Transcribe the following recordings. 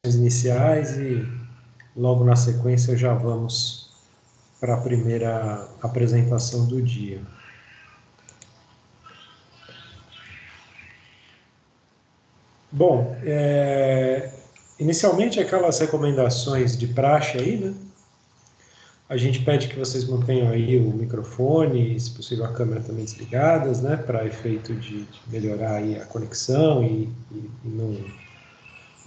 iniciais e logo na sequência já vamos para a primeira apresentação do dia. Bom, inicialmente aquelas recomendações de praxe aí, né? A gente pede que vocês mantenham aí o microfone e, se possível, a câmera também desligadas, né? Para efeito de melhorar aí a conexão e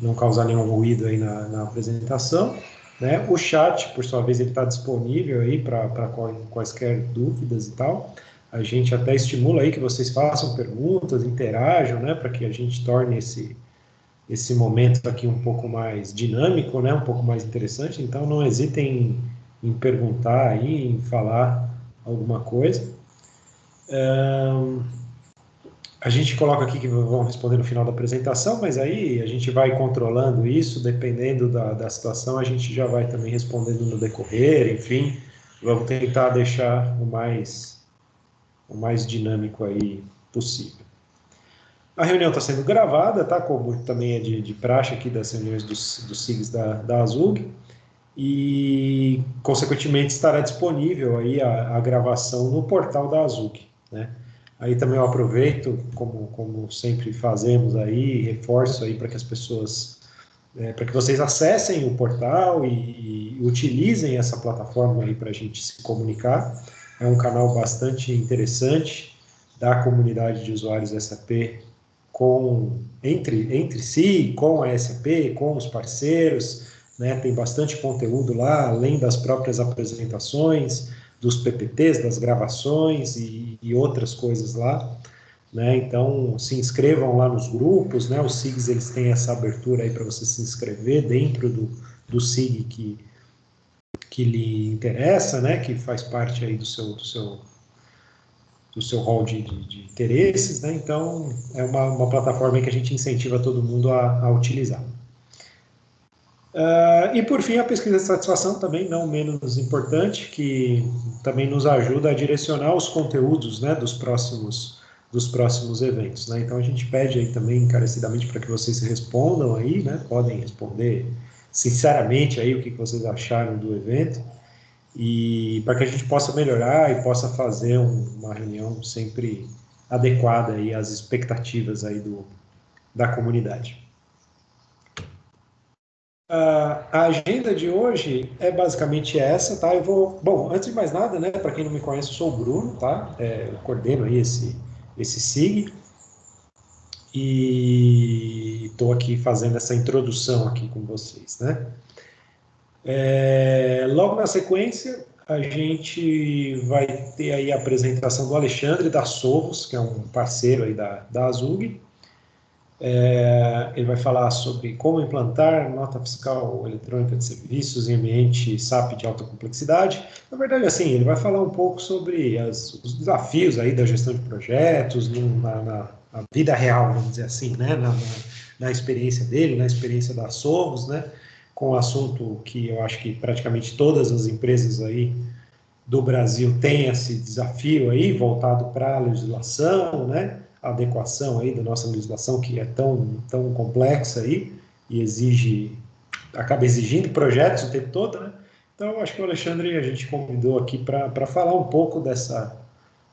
não causar nenhum ruído aí na apresentação. Né? O chat, por sua vez, ele está disponível aí para quaisquer dúvidas e tal. A gente até estimula aí que vocês façam perguntas, interajam, né? Para que a gente torne esse momento aqui um pouco mais dinâmico, né? Um pouco mais interessante. Então, não hesitem em perguntar aí, em falar alguma coisa. A gente coloca aqui que vão responder no final da apresentação, mas aí a gente vai controlando isso, dependendo da situação, a gente já vai também respondendo no decorrer, enfim, vamos tentar deixar o mais dinâmico aí possível. A reunião está sendo gravada, tá? Como também é de praxe aqui das reuniões dos SIGs da Azug, e, consequentemente, estará disponível aí a gravação no portal da Azug, né? Aí também eu aproveito, como sempre fazemos aí, reforço aí para que as pessoas, para que vocês acessem o portal e utilizem essa plataforma aí para a gente se comunicar. É um canal bastante interessante da comunidade de usuários SAP entre si, com a SAP, com os parceiros, né? Tem bastante conteúdo lá, além das próprias apresentações, dos PPTs, das gravações e outras coisas lá, né? Então, se inscrevam lá nos grupos, né? Os SIGs, eles têm essa abertura aí para você se inscrever dentro do SIG que lhe interessa, né? Que faz parte aí do seu hall de interesses, né? Então, é uma plataforma que a gente incentiva todo mundo a utilizar. E, por fim, a pesquisa de satisfação também, não menos importante, que também nos ajuda a direcionar os conteúdos, né, dos próximos eventos, né? Então, a gente pede aí também encarecidamente para que vocês respondam aí, né? Podem responder sinceramente aí o que vocês acharam do evento, e para que a gente possa melhorar e possa fazer uma reunião sempre adequada aí às expectativas aí da comunidade. A agenda de hoje é basicamente essa, tá? Bom, antes de mais nada, né, para quem não me conhece, eu sou o Bruno, tá? Eu coordeno aí esse SIG e estou aqui fazendo essa introdução aqui com vocês, né? Logo na sequência, a gente vai ter aí a apresentação do Alexandre da Sovos, que é um parceiro aí da Azug. Ele vai falar sobre como implantar nota fiscal eletrônica de serviços em ambiente SAP de alta complexidade. Na verdade, assim, ele vai falar um pouco sobre os desafios aí da gestão de projetos na vida real, vamos dizer assim, né? Na experiência dele, na experiência da Sovos, né? Com o assunto que eu acho que praticamente todas as empresas aí do Brasil têm esse desafio aí voltado para a legislação, né? A adequação aí da nossa legislação que é tão complexa aí e acaba exigindo projetos o tempo todo, né? Então, acho que o Alexandre a gente convidou aqui para falar um pouco dessa,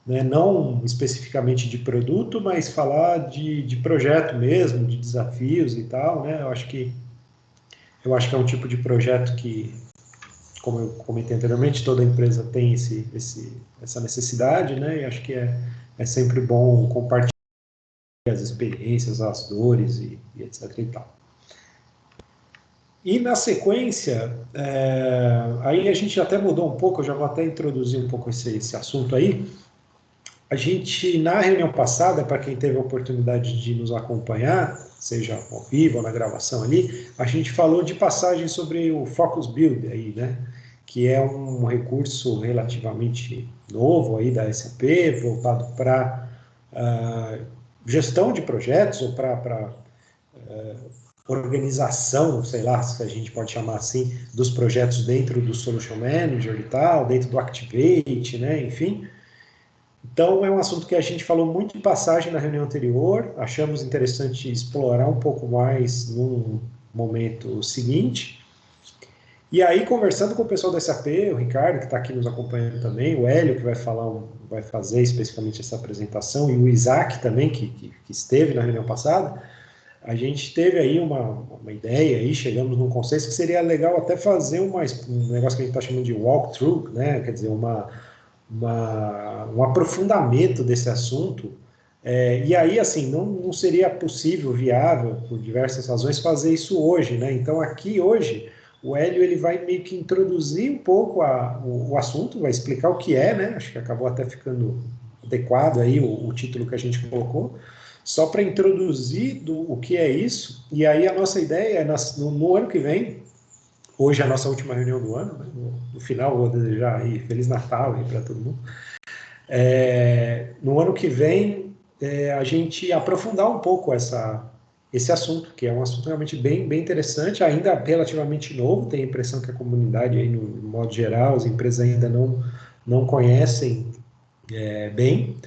né, não especificamente de produto, mas falar de projeto mesmo, de desafios e tal, né? Eu acho que é um tipo de projeto que, como eu comentei anteriormente, toda empresa tem essa necessidade, né? E acho que é sempre bom compartilhar as experiências, as dores e etc. e tal. E na sequência, aí a gente até mudou um pouco, eu já vou até introduzir um pouco esse assunto aí. A gente, na reunião passada, para quem teve a oportunidade de nos acompanhar, seja ao vivo ou na gravação ali, a gente falou de passagem sobre o Focus Build aí, né? Que é um recurso relativamente novo aí da SAP, voltado para gestão de projetos ou para organização, sei lá, se a gente pode chamar assim, dos projetos dentro do Solution Manager e tal, dentro do Activate, né? Enfim. Então, é um assunto que a gente falou muito em passagem na reunião anterior, achamos interessante explorar um pouco mais momento seguinte. E aí, conversando com o pessoal da SAP, o Ricardo, que está aqui nos acompanhando também, o Hélio, que vai fazer especificamente essa apresentação, e o Isaac também, que esteve na reunião passada, a gente teve aí uma ideia, aí chegamos num consenso que seria legal até fazer um negócio que a gente está chamando de walkthrough, né? Quer dizer, um aprofundamento desse assunto. E aí, assim, não seria possível, viável, por diversas razões, fazer isso hoje, né? Então, aqui hoje, o Hélio ele vai meio que introduzir um pouco o assunto, vai explicar o que é, né? Acho que acabou até ficando adequado aí o título que a gente colocou, só para introduzir o que é isso. E aí a nossa ideia é, no ano que vem, hoje é a nossa última reunião do ano, né? No final, vou desejar aí Feliz Natal aí para todo mundo. No ano que vem, a gente aprofundar um pouco esse assunto, que é um assunto realmente bem, bem interessante, ainda relativamente novo, tenho a impressão que a comunidade, aí, no modo geral, as empresas ainda não conhecem bem,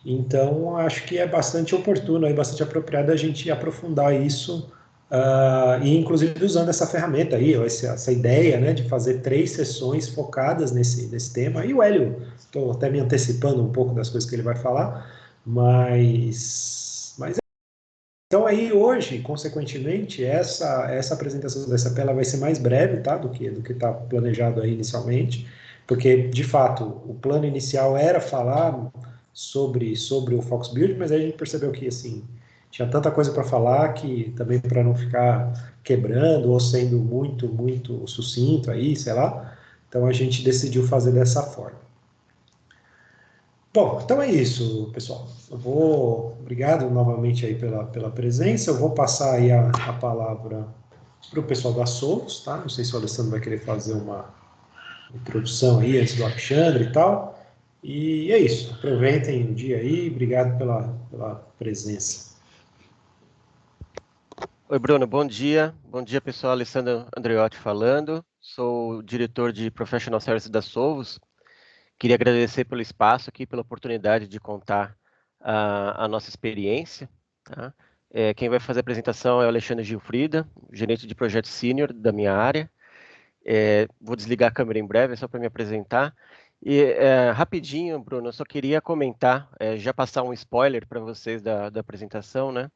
então acho que é bastante oportuno, bastante apropriado a gente aprofundar isso, e inclusive usando essa ferramenta aí, essa ideia, né, de fazer 3 sessões focadas nesse tema, e o Hélio, estou até me antecipando um pouco das coisas que ele vai falar, mas então aí hoje, consequentemente, essa apresentação dessa tela vai ser mais breve, tá, do que está planejado aí inicialmente, porque de fato o plano inicial era falar sobre o Fox Build, mas aí a gente percebeu que assim tinha tanta coisa para falar que também para não ficar quebrando ou sendo muito sucinto aí, sei lá, então a gente decidiu fazer dessa forma. Bom, então é isso, pessoal. Obrigado novamente aí pela presença. Eu vou passar aí a palavra para o pessoal da Solos, tá? Não sei se o Alessandro vai querer fazer uma introdução aí antes do Alexandre e tal. E é isso. Aproveitem o dia aí. Obrigado pela presença. Oi, Bruno, bom dia. Bom dia, pessoal. Alessandro Andreotti falando. Sou o diretor de Professional Services da Sovos. Queria agradecer pelo espaço aqui, pela oportunidade de contar a nossa experiência. Tá? Quem vai fazer a apresentação é o Alexandre Gilfrida, gerente de projeto sênior da minha área. Vou desligar a câmera em breve, só para me apresentar. Rapidinho, Bruno, eu só queria comentar, já passar um spoiler para vocês da apresentação, né?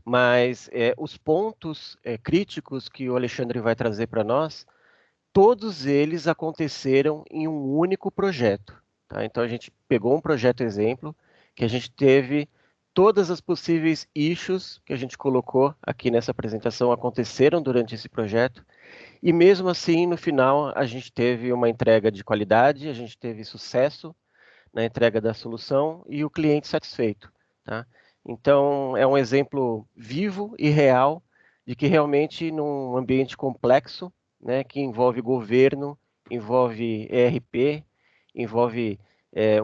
Mas os pontos críticos que o Alexandre vai trazer para nós, todos eles aconteceram em um único projeto. Tá? Então, a gente pegou um projeto exemplo, que a gente teve todas as possíveis issues que a gente colocou aqui nessa apresentação aconteceram durante esse projeto, e mesmo assim, no final, a gente teve uma entrega de qualidade, a gente teve sucesso na entrega da solução e o cliente satisfeito. Tá? Então, é um exemplo vivo e real de que realmente num ambiente complexo, né, que envolve governo, envolve ERP, envolve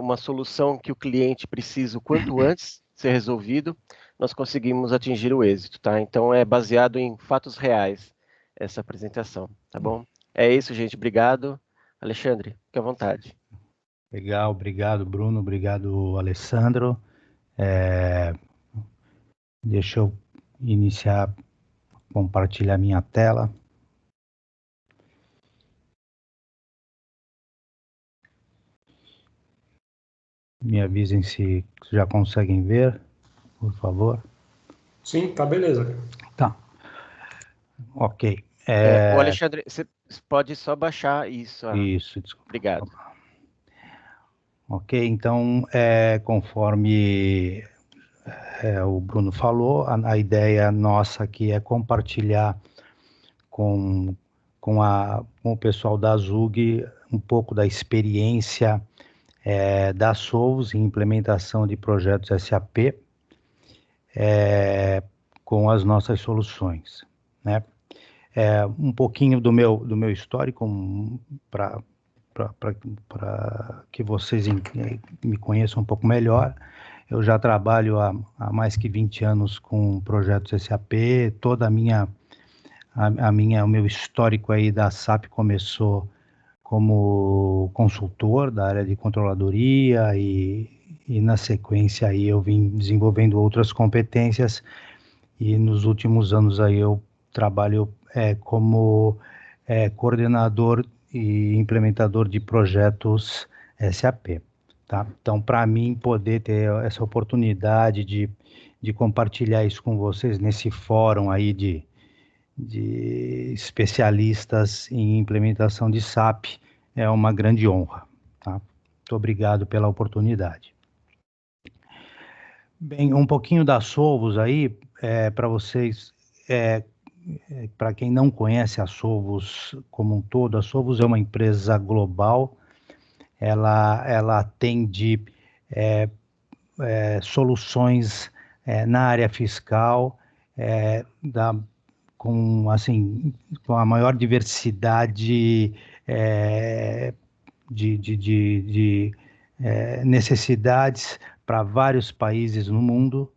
uma solução que o cliente precisa o quanto antes ser resolvido, nós conseguimos atingir o êxito. Tá? Então, é baseado em fatos reais essa apresentação. Tá bom? É isso, gente. Obrigado. Alexandre, fique à vontade. Legal, obrigado, Bruno, obrigado, Alessandro. Deixa eu iniciar, compartilhar minha tela. Me avisem se já conseguem ver, por favor. Sim, tá beleza. Tá. Ok. O Alexandre, você pode só baixar isso. Isso, desculpa. Obrigado. Ok, então, conforme o Bruno falou, a ideia nossa aqui é compartilhar com o pessoal da Zug um pouco da experiência da Sovos em implementação de projetos SAP com as nossas soluções, né? Um pouquinho do meu histórico para que vocês me conheçam um pouco melhor. Eu já trabalho há mais que 20 anos com projetos SAP, toda o meu histórico aí da SAP começou como consultor da área de controladoria e na sequência aí eu vim desenvolvendo outras competências e nos últimos anos aí eu trabalho como coordenador e implementador de projetos SAP. Tá? Então, para mim, poder ter essa oportunidade de compartilhar isso com vocês nesse fórum aí de especialistas em implementação de SAP é uma grande honra. Tá? Muito obrigado pela oportunidade. Bem, um pouquinho da Solvus aí, para vocês, para quem não conhece a Solvus como um todo, a Solvus é uma empresa global, ela atende soluções na área fiscal, com a maior diversidade de necessidades para vários países no mundo.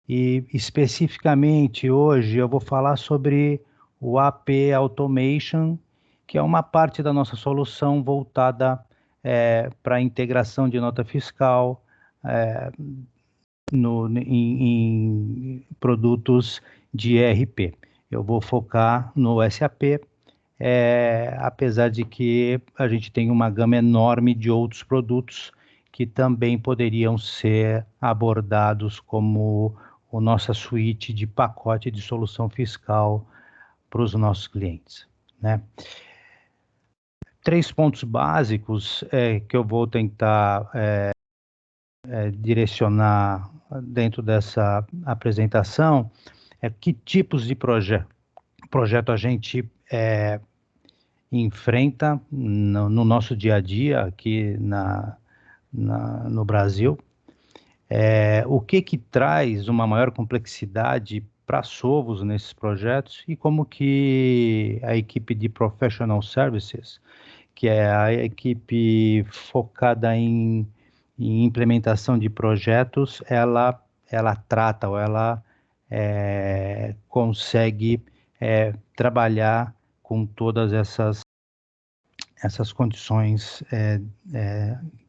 E especificamente hoje eu vou falar sobre o AP Automation, que é uma parte da nossa solução voltada para a integração de nota fiscal em produtos de ERP. Eu vou focar no SAP, apesar de que a gente tem uma gama enorme de outros produtos que também poderiam ser abordados como a nossa suíte de pacote de solução fiscal para os nossos clientes, né? 3 pontos básicos que eu vou tentar direcionar dentro dessa apresentação que tipos de projeto a gente enfrenta no nosso dia a dia aqui no Brasil, o que traz uma maior complexidade para a Solvus nesses projetos e como que a equipe de Professional Services, que é a equipe focada em implementação de projetos, ela trata ou ela consegue trabalhar com todas essas condições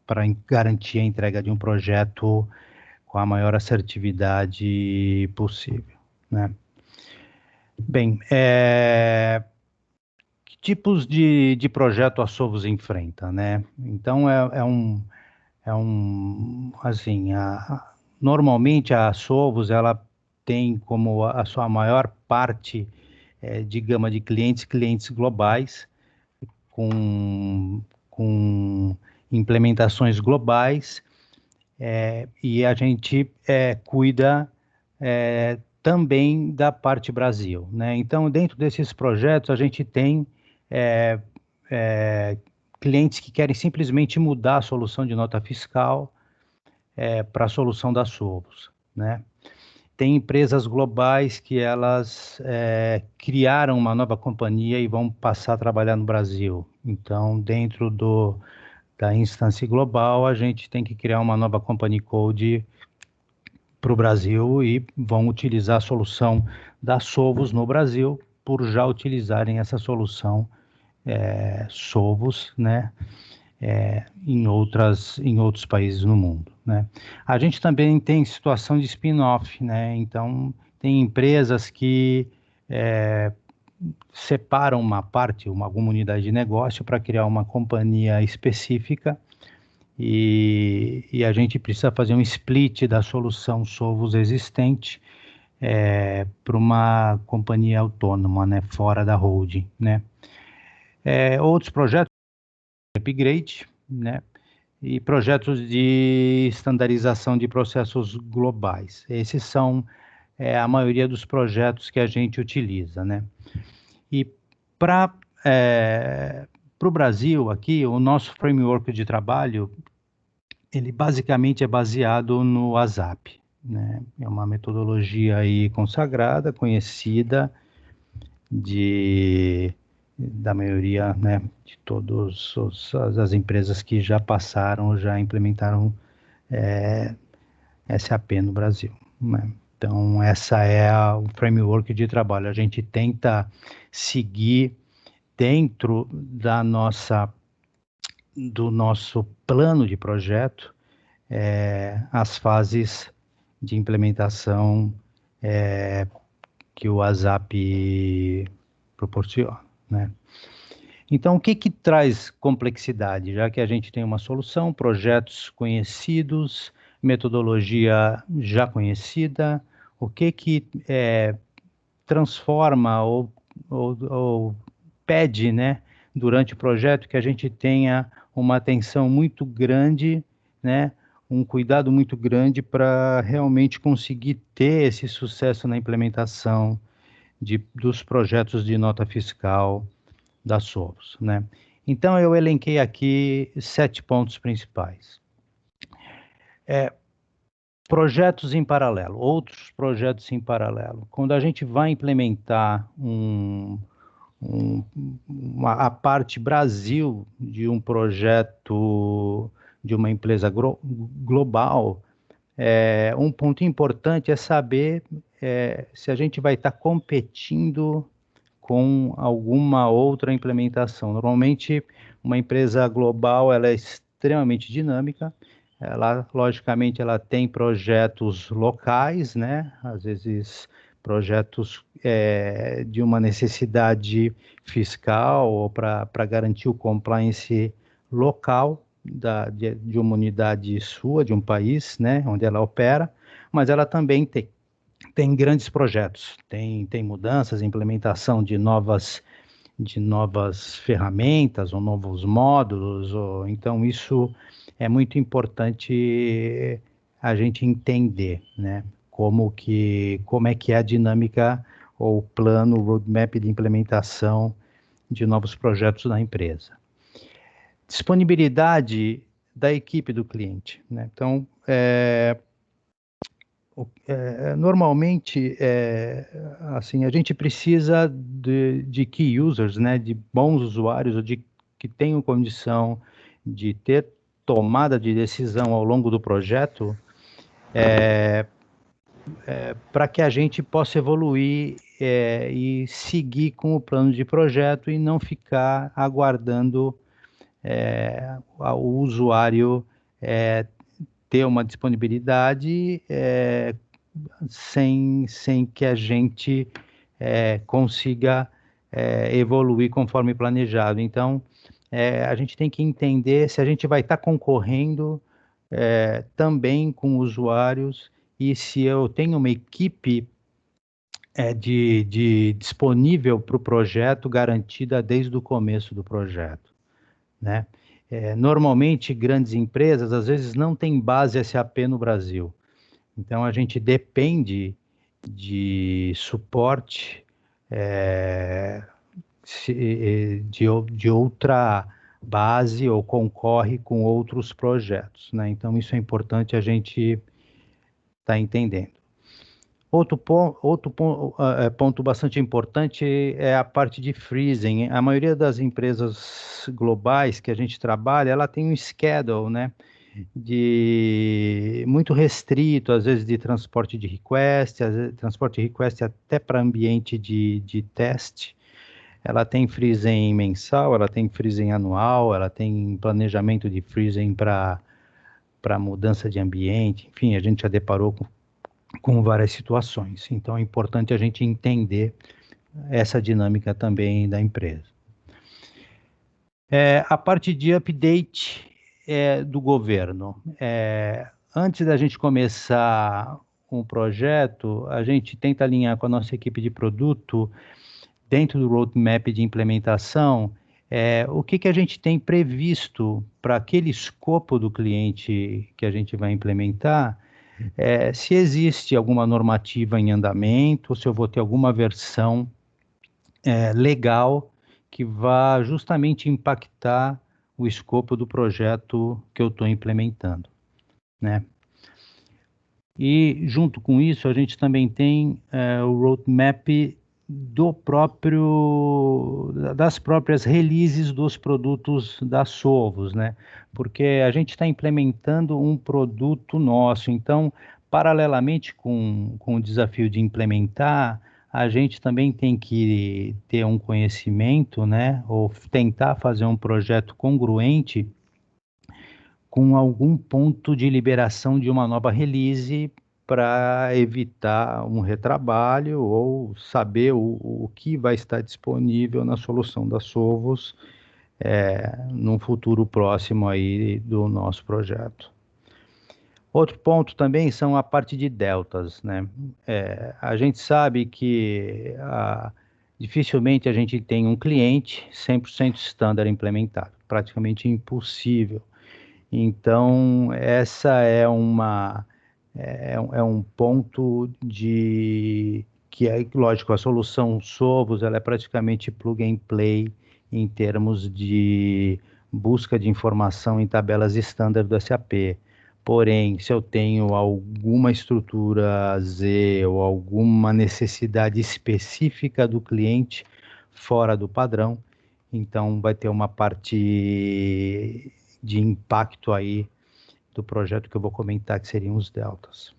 para garantir a entrega de um projeto com a maior assertividade possível, né? Bem, que tipos de projeto a Solvus enfrenta, né? Então, normalmente a Solvus, ela tem como a sua maior parte de gama de clientes globais, com implementações globais, e a gente cuida também da parte Brasil, né? Então, dentro desses projetos, a gente tem clientes que querem simplesmente mudar a solução de nota fiscal para a solução da Solvus, né? Tem empresas globais que elas criaram uma nova companhia e vão passar a trabalhar no Brasil. Então, dentro da instância global, a gente tem que criar uma nova company code para o Brasil e vão utilizar a solução da Solvus no Brasil por já utilizarem essa solução Solvus, né? Em outros países no mundo, né? A gente também tem situação de spin-off, né? Então, tem empresas que separam alguma unidade de negócio para criar uma companhia específica e a gente precisa fazer um split da solução Solvus existente para uma companhia autônoma, né? Fora da holding, né? Outros projetos, upgrade, né? E projetos de estandarização de processos globais. Esses são a maioria dos projetos que a gente utiliza, né? E para o Brasil, aqui, o nosso framework de trabalho, ele basicamente é baseado no ASAP, né? É uma metodologia aí consagrada, conhecida da maioria, né, de todas as empresas que já implementaram SAP no Brasil, né? Então, essa é o framework de trabalho. A gente tenta seguir dentro do nosso plano de projeto as fases de implementação que o WhatsApp proporciona, né? Então, o que traz complexidade? Já que a gente tem uma solução, projetos conhecidos, metodologia já conhecida, o que transforma ou pede, né, durante o projeto que a gente tenha uma atenção muito grande, né, um cuidado muito grande para realmente conseguir ter esse sucesso na implementação dos projetos de nota fiscal da Sovos, né? Então, eu elenquei aqui 7 pontos principais. Projetos em paralelo, outros projetos em paralelo. Quando a gente vai implementar a parte Brasil de um projeto de uma empresa global, um ponto importante é saber se a gente vai estar competindo com alguma outra implementação. Normalmente, uma empresa global ela é extremamente dinâmica, logicamente, ela tem projetos locais, né? Às vezes, projetos de uma necessidade fiscal ou para garantir o compliance local de uma unidade sua, de um país, né? Onde ela opera, mas ela também tem grandes projetos, tem mudanças, implementação de novas ferramentas ou novos módulos, então isso é muito importante a gente entender, né? Como é que é a dinâmica ou o plano, o roadmap de implementação de novos projetos na empresa. Disponibilidade da equipe do cliente, né? Então, normalmente, assim, a gente precisa de key users, né, de bons usuários, ou que tenham condição de ter tomada de decisão ao longo do projeto, para que a gente possa evoluir e seguir com o plano de projeto e não ficar aguardando o usuário ter uma disponibilidade sem que a gente consiga evoluir conforme planejado. Então, a gente tem que entender se a gente vai estar concorrendo também com usuários e se eu tenho uma equipe disponível para o projeto garantida desde o começo do projeto, né? Normalmente, grandes empresas, às vezes, não têm base SAP no Brasil. Então, a gente depende de suporte de outra base ou concorre com outros projetos, né? Então, isso é importante a gente estar entendendo. Outro ponto bastante importante é a parte de freezing. A maioria das empresas globais que a gente trabalha, ela tem um schedule, né, muito restrito, às vezes de transporte de request, até para ambiente de teste. Ela tem freezing mensal, ela tem freezing anual, ela tem planejamento de freezing para mudança de ambiente, enfim, a gente já deparou com várias situações. Então, é importante a gente entender essa dinâmica também da empresa. A parte de update do governo. Antes da gente começar um projeto, a gente tenta alinhar com a nossa equipe de produto, dentro do roadmap de implementação, o que a gente tem previsto para aquele escopo do cliente que a gente vai implementar, se existe alguma normativa em andamento, ou se eu vou ter alguma versão legal que vá justamente impactar o escopo do projeto que eu estou implementando, né? E, junto com isso, a gente também tem o roadmap das próprias releases dos produtos da Sovos, né? Porque a gente está implementando um produto nosso, então, paralelamente com o desafio de implementar, a gente também tem que ter um conhecimento, né? Ou tentar fazer um projeto congruente com algum ponto de liberação de uma nova release para evitar um retrabalho ou saber o que vai estar disponível na solução da Sovos num futuro próximo aí do nosso projeto. Outro ponto também são a parte de deltas, né? A gente sabe que dificilmente a gente tem um cliente 100% standard implementado, praticamente impossível. Então, essa é um ponto lógico, a solução Sovos, ela é praticamente plug and play em termos de busca de informação em tabelas standard do SAP. Porém, se eu tenho alguma estrutura Z ou alguma necessidade específica do cliente fora do padrão, então vai ter uma parte de impacto aí do projeto que eu vou comentar, que seriam os deltas.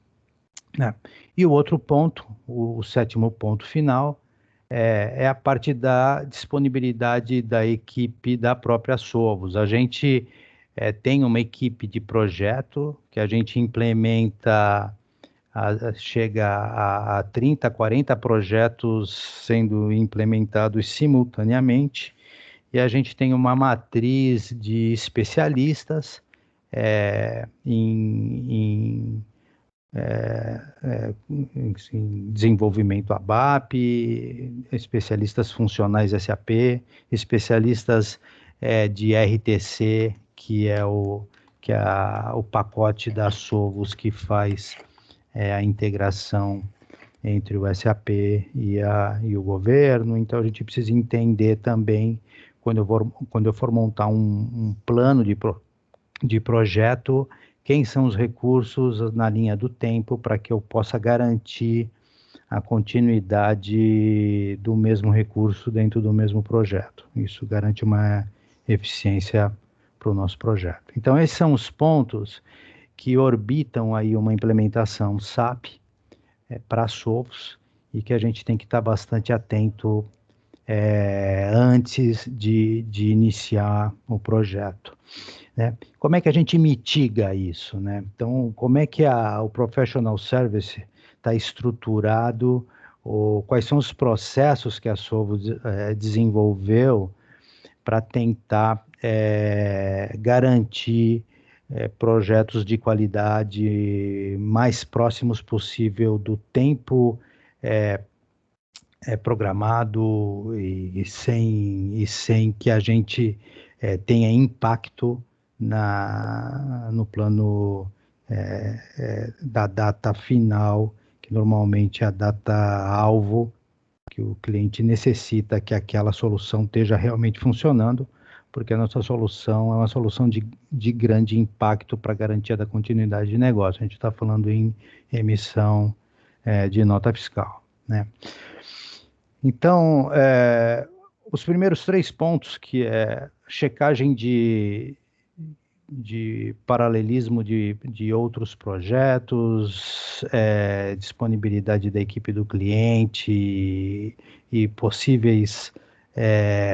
E o outro ponto, o sétimo ponto final, é a parte da disponibilidade da equipe da própria Sovos. A gente tem uma equipe de projeto que a gente implementa, chega a 30, 40 projetos sendo implementados simultaneamente, e a gente tem uma matriz de especialistas em desenvolvimento ABAP, especialistas funcionais SAP, especialistas de RTC, que é o pacote da Sovos que faz a integração entre o SAP e o governo. Então a gente precisa entender também, quando eu for montar um plano de projeto, quem são os recursos na linha do tempo para que eu possa garantir a continuidade do mesmo recurso dentro do mesmo projeto. Isso garante uma eficiência para o nosso projeto. Então, esses são os pontos que orbitam aí uma implementação SAP para Sovos, e que a gente tem que estar bastante atento antes de iniciar o projeto. Né? Como é que a gente mitiga isso, né? Então, como é que o Professional Service está estruturado, ou quais são os processos que a Sovos desenvolveu para tentar garantir projetos de qualidade mais próximos possível do tempo programado e sem que a gente tenha impacto no plano da data final, que normalmente é a data-alvo, que o cliente necessita que aquela solução esteja realmente funcionando, porque a nossa solução é uma solução de grande impacto para a garantia da continuidade de negócio. A gente está falando em emissão de nota fiscal, né? Então, os primeiros 3 pontos, que é checagem de paralelismo de outros projetos, disponibilidade da equipe do cliente e possíveis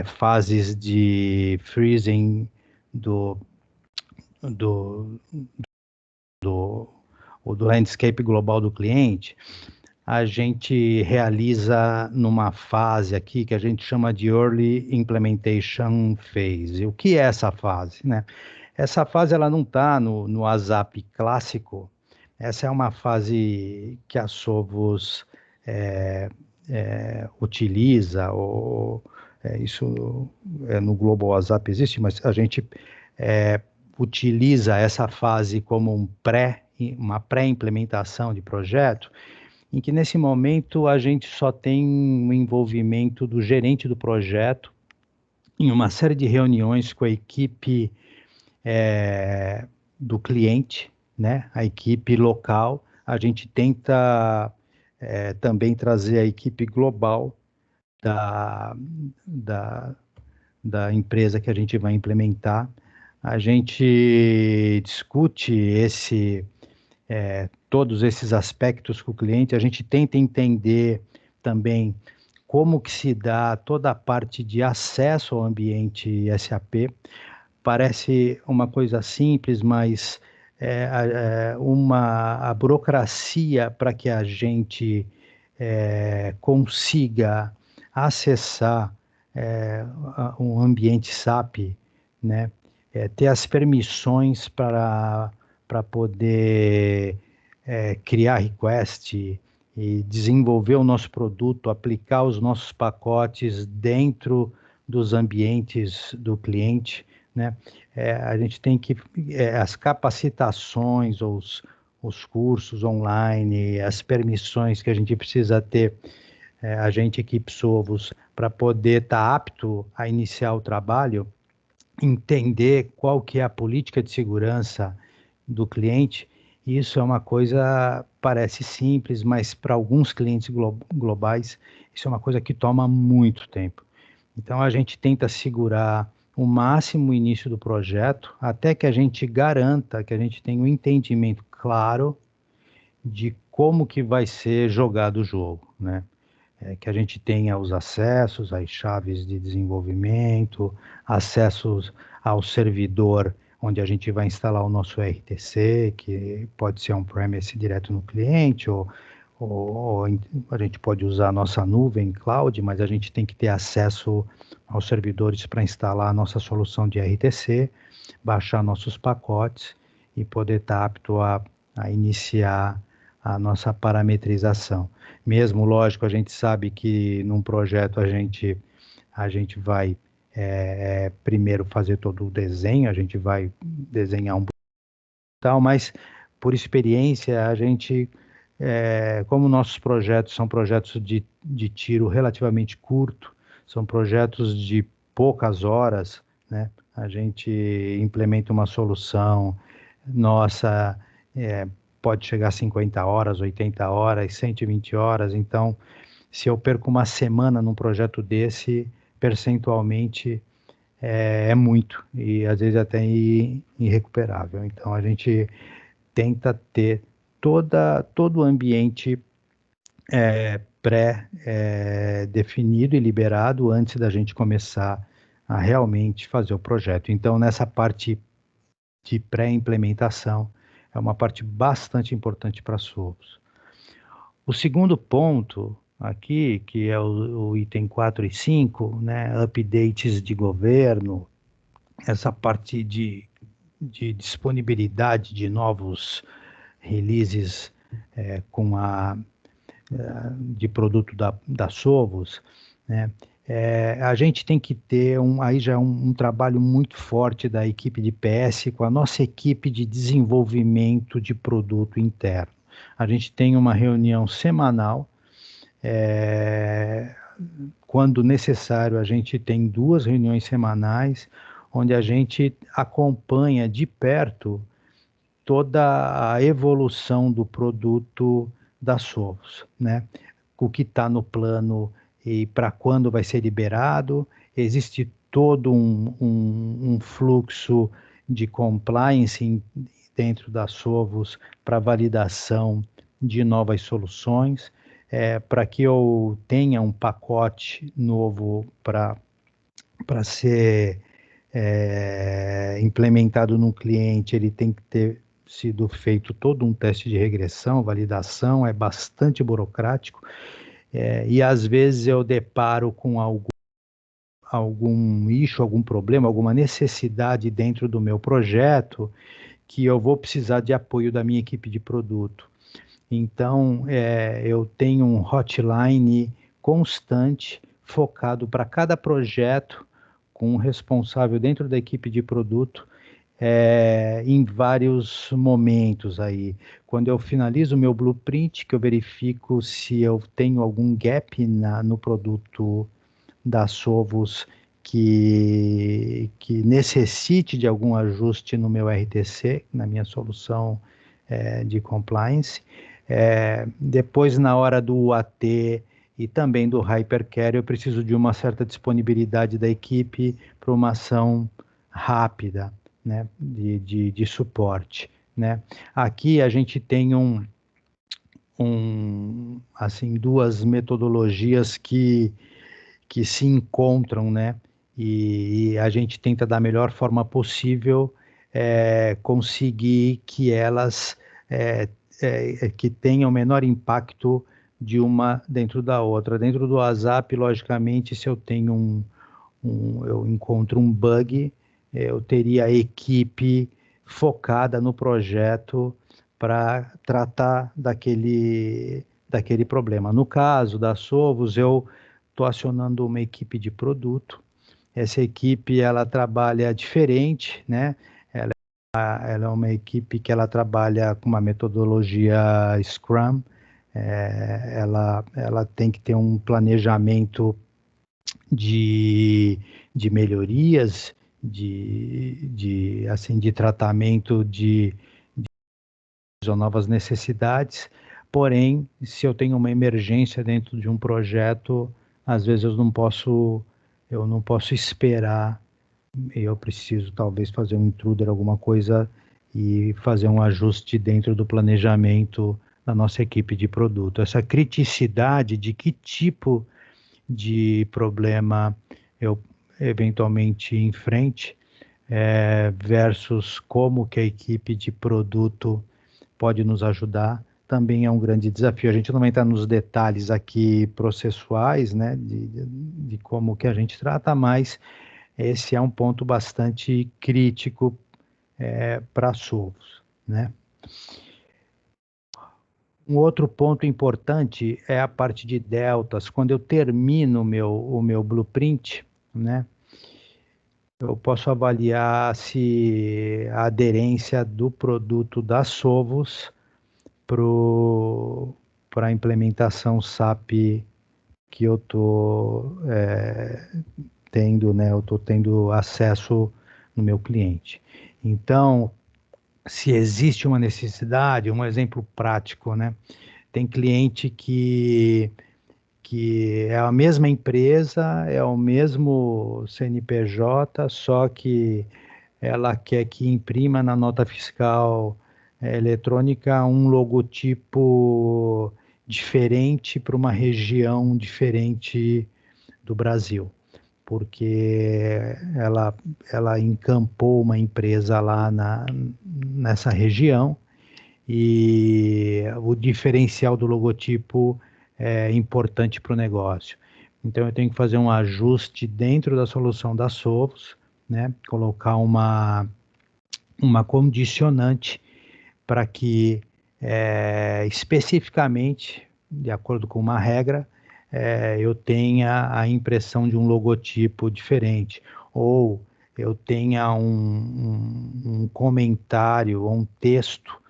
fases de freezing do landscape global do cliente, a gente realiza numa fase aqui que a gente chama de Early Implementation Phase. O que é essa fase, né? Essa fase, ela não está no ASAP clássico. Essa é uma fase que a Sovos utiliza, isso no Global ASAP existe, mas a gente utiliza essa fase como uma pré-implementação de projeto, em que nesse momento a gente só tem um envolvimento do gerente do projeto em uma série de reuniões com a equipe do cliente, né? A equipe local. A gente tenta também trazer a equipe global da empresa que a gente vai implementar. A gente discute todos esses aspectos com o cliente. A gente tenta entender também como que se dá toda a parte de acesso ao ambiente SAP. Parece uma coisa simples, mas a burocracia para que a gente consiga acessar um ambiente SAP, né? Ter as permissões para poder criar request e desenvolver o nosso produto, aplicar os nossos pacotes dentro dos ambientes do cliente, né? A gente tem que, as capacitações, os cursos online, as permissões que a gente precisa ter, a gente, equipe Sovos, para poder estar apto a iniciar o trabalho, entender qual que é a política de segurança do cliente. Isso é uma coisa, parece simples, mas para alguns clientes globais, isso é uma coisa que toma muito tempo. Então, a gente tenta segurar o máximo o início do projeto, até que a gente garanta que a gente tenha um entendimento claro de como que vai ser jogado o jogo, né? Que a gente tenha os acessos, as chaves de desenvolvimento, acessos ao servidor onde a gente vai instalar o nosso RTC, que pode ser on-premise direto no cliente, ou a gente pode usar a nossa nuvem cloud, mas a gente tem que ter acesso aos servidores para instalar a nossa solução de RTC, baixar nossos pacotes e poder estar apto a iniciar a nossa parametrização. Mesmo, lógico, a gente sabe que num projeto a gente vai primeiro fazer todo o desenho, a gente vai desenhar um tal, mas por experiência a gente, como nossos projetos são projetos de tiro relativamente curto, são projetos de poucas horas, né? A gente implementa uma solução nossa, pode chegar a 50 horas, 80 horas, 120 horas. Então, se eu perco uma semana num projeto desse, percentualmente é muito, e às vezes até irrecuperável. Então, a gente tenta ter todo o ambiente pré-definido e liberado antes da gente começar a realmente fazer o projeto. Então, nessa parte de pré-implementação, é uma parte bastante importante para a Sovos. O segundo ponto aqui, que é o item 4 e 5, né, updates de governo, essa parte de disponibilidade de novos releases de produto da Sovos, né, a gente tem que ter aí já um trabalho muito forte da equipe de PS com a nossa equipe de desenvolvimento de produto interno. A gente tem uma reunião semanal, quando necessário a gente tem 2 reuniões semanais, onde a gente acompanha de perto toda a evolução do produto da Sovos, né? O que está no plano e para quando vai ser liberado. Existe todo um fluxo de compliance dentro da Sovos para validação de novas soluções, para que eu tenha um pacote novo para ser implementado no cliente, ele tem que ter sido feito todo um teste de regressão, validação, é bastante burocrático, e às vezes eu deparo com algum issue, algum problema, alguma necessidade dentro do meu projeto, que eu vou precisar de apoio da minha equipe de produto. Então, eu tenho um hotline constante, focado para cada projeto, com um responsável dentro da equipe de produto, em vários momentos aí. Quando eu finalizo o meu blueprint, que eu verifico se eu tenho algum gap no produto da Sovos que necessite de algum ajuste no meu RTC, na minha solução de compliance. Depois, na hora do UAT e também do Hypercare, eu preciso de uma certa disponibilidade da equipe para uma ação rápida, né, de suporte, né? Aqui a gente tem assim, 2 metodologias que se encontram, né? E a gente tenta da melhor forma possível conseguir que elas que tenham o menor impacto de uma dentro da outra. Dentro do WhatsApp, logicamente, se eu tenho eu encontro um bug, eu teria a equipe focada no projeto para tratar daquele problema. No caso da Sovos, eu estou acionando uma equipe de produto. Essa equipe, ela trabalha diferente, né? Ela é uma equipe que ela trabalha com uma metodologia Scrum. Ela tem que ter um planejamento de melhorias, de tratamento de novas necessidades. Porém, se eu tenho uma emergência dentro de um projeto, às vezes eu não posso esperar. Eu preciso talvez fazer um intruder, alguma coisa, e fazer um ajuste dentro do planejamento da nossa equipe de produto. Essa criticidade de que tipo de problema eu eventualmente enfrente, versus como que a equipe de produto pode nos ajudar, também é um grande desafio. A gente não vai entrar nos detalhes aqui processuais, né, de como que a gente trata, mas esse é um ponto bastante crítico para a Sovos, né? Um outro ponto importante é a parte de deltas. Quando eu termino o meu blueprint, né, eu posso avaliar se a aderência do produto da Sovos para a implementação SAP que eu estou tendo, né, eu estou tendo acesso no meu cliente. Então, se existe uma necessidade, um exemplo prático, né? Tem cliente que é a mesma empresa, é o mesmo CNPJ, só que ela quer que imprima na nota fiscal eletrônica um logotipo diferente para uma região diferente do Brasil, porque ela encampou uma empresa lá nessa região e o diferencial do logotipo é importante para o negócio. Então eu tenho que fazer um ajuste dentro da solução da Sovos, né? Colocar uma condicionante para que especificamente, de acordo com uma regra, eu tenha a impressão de um logotipo diferente, ou eu tenha um comentário ou um texto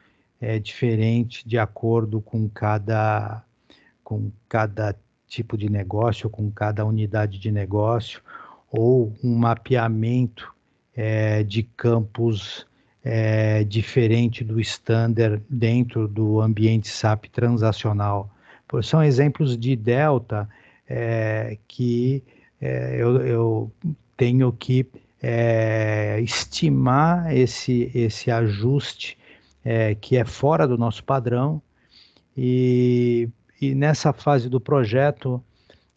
diferente de acordo com cada tipo de negócio, com cada unidade de negócio, ou um mapeamento de campos diferente do standard dentro do ambiente SAP transacional. São exemplos de delta que eu tenho que estimar esse ajuste que é fora do nosso padrão, e nessa fase do projeto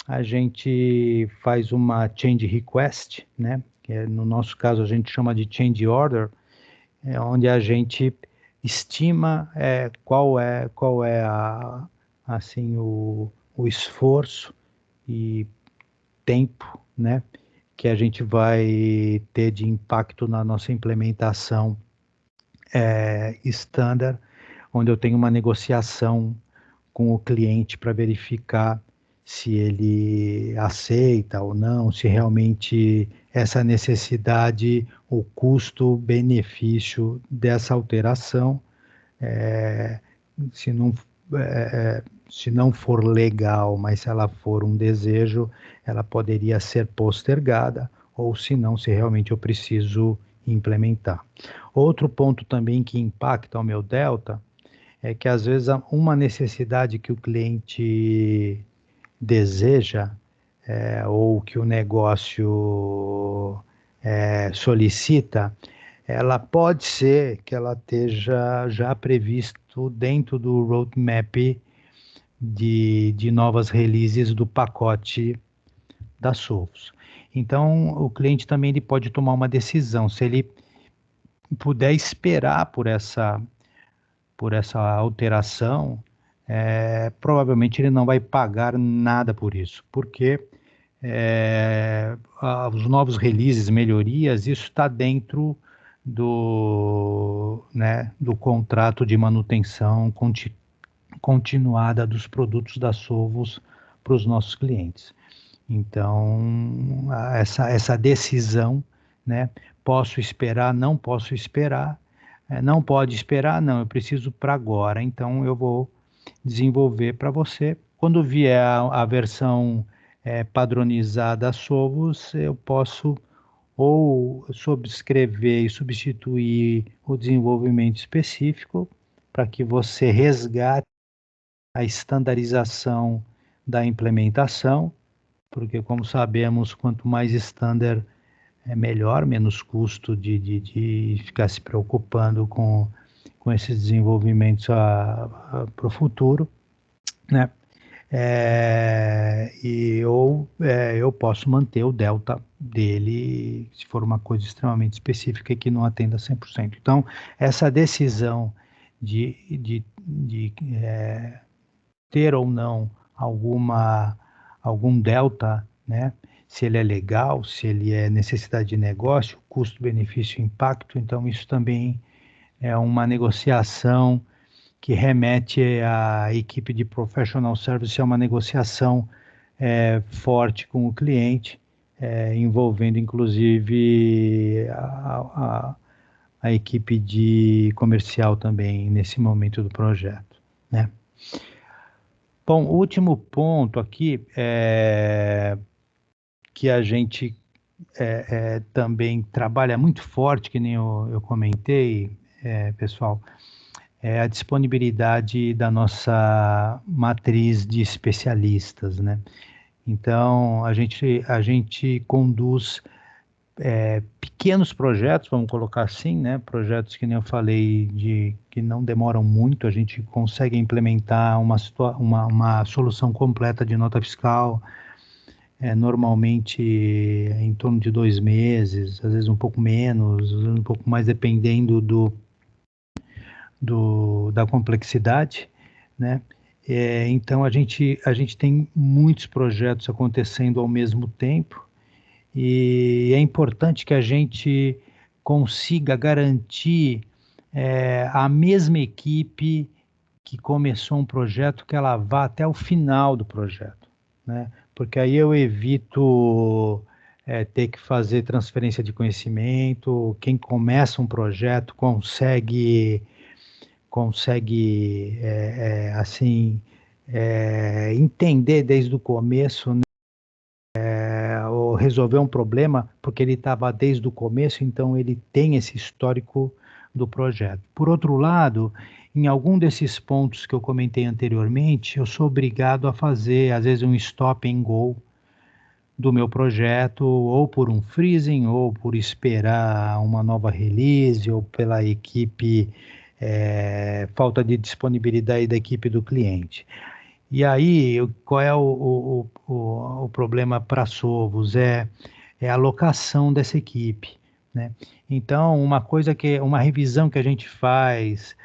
a gente faz uma change request, né? Que no nosso caso a gente chama de change order, onde a gente estima qual é assim o esforço e tempo, né, que a gente vai ter de impacto na nossa implementação standard, onde eu tenho uma negociação com o cliente para verificar se ele aceita ou não, se realmente essa necessidade, o custo-benefício dessa alteração, se não for legal, mas se ela for um desejo, ela poderia ser postergada, ou se não, se realmente eu preciso implementar. Outro ponto também que impacta o meu delta é que às vezes uma necessidade que o cliente deseja ou que o negócio solicita, ela pode ser que ela esteja já previsto dentro do roadmap de novas releases do pacote da Sovos. Então, o cliente também ele pode tomar uma decisão, se ele puder esperar por essa alteração, provavelmente ele não vai pagar nada por isso, porque os novos releases, melhorias, isso está dentro do contrato de manutenção continuada dos produtos da Sovos para os nossos clientes. Então, essa decisão, né, posso esperar, não posso esperar, não pode esperar, não, eu preciso para agora, então eu vou desenvolver para você. Quando vier a versão padronizada Sovos, eu posso ou subscrever e substituir o desenvolvimento específico para que você resgate a estandarização da implementação, porque, como sabemos, quanto mais standard é melhor, menos custo de ficar se preocupando com esses desenvolvimentos para o futuro, né? Eu posso manter o delta dele se for uma coisa extremamente específica e que não atenda 100%. Então, essa decisão de ter ou não algum delta, né? Se ele é legal, se ele é necessidade de negócio, custo, benefício, impacto, então isso também é uma negociação que remete à equipe de professional service, é uma negociação forte com o cliente, envolvendo inclusive a equipe de comercial também nesse momento do projeto, né? Bom, o último ponto aqui que a gente também trabalha muito forte, que nem eu comentei, pessoal, é a disponibilidade da nossa matriz de especialistas, né? Então, a gente conduz pequenos projetos, vamos colocar assim, né? Projetos que nem eu falei, que não demoram muito, a gente consegue implementar uma solução completa de nota fiscal, normalmente em torno de 2 meses, às vezes um pouco menos, às vezes um pouco mais, dependendo da complexidade, né? Então a gente tem muitos projetos acontecendo ao mesmo tempo, e é importante que a gente consiga garantir a mesma equipe que começou um projeto, que ela vá até o final do projeto, né? Porque aí eu evito ter que fazer transferência de conhecimento. Quem começa um projeto consegue assim, entender desde o começo, né, ou resolver um problema, porque ele estava desde o começo, então ele tem esse histórico do projeto. Por outro lado, em algum desses pontos que eu comentei anteriormente, eu sou obrigado a fazer, às vezes, um stop and go do meu projeto, ou por um freezing, ou por esperar uma nova release, ou pela equipe, falta de disponibilidade da equipe do cliente. E aí, qual é o problema para Sovos? É a alocação dessa equipe, né? Então, uma revisão que a gente faz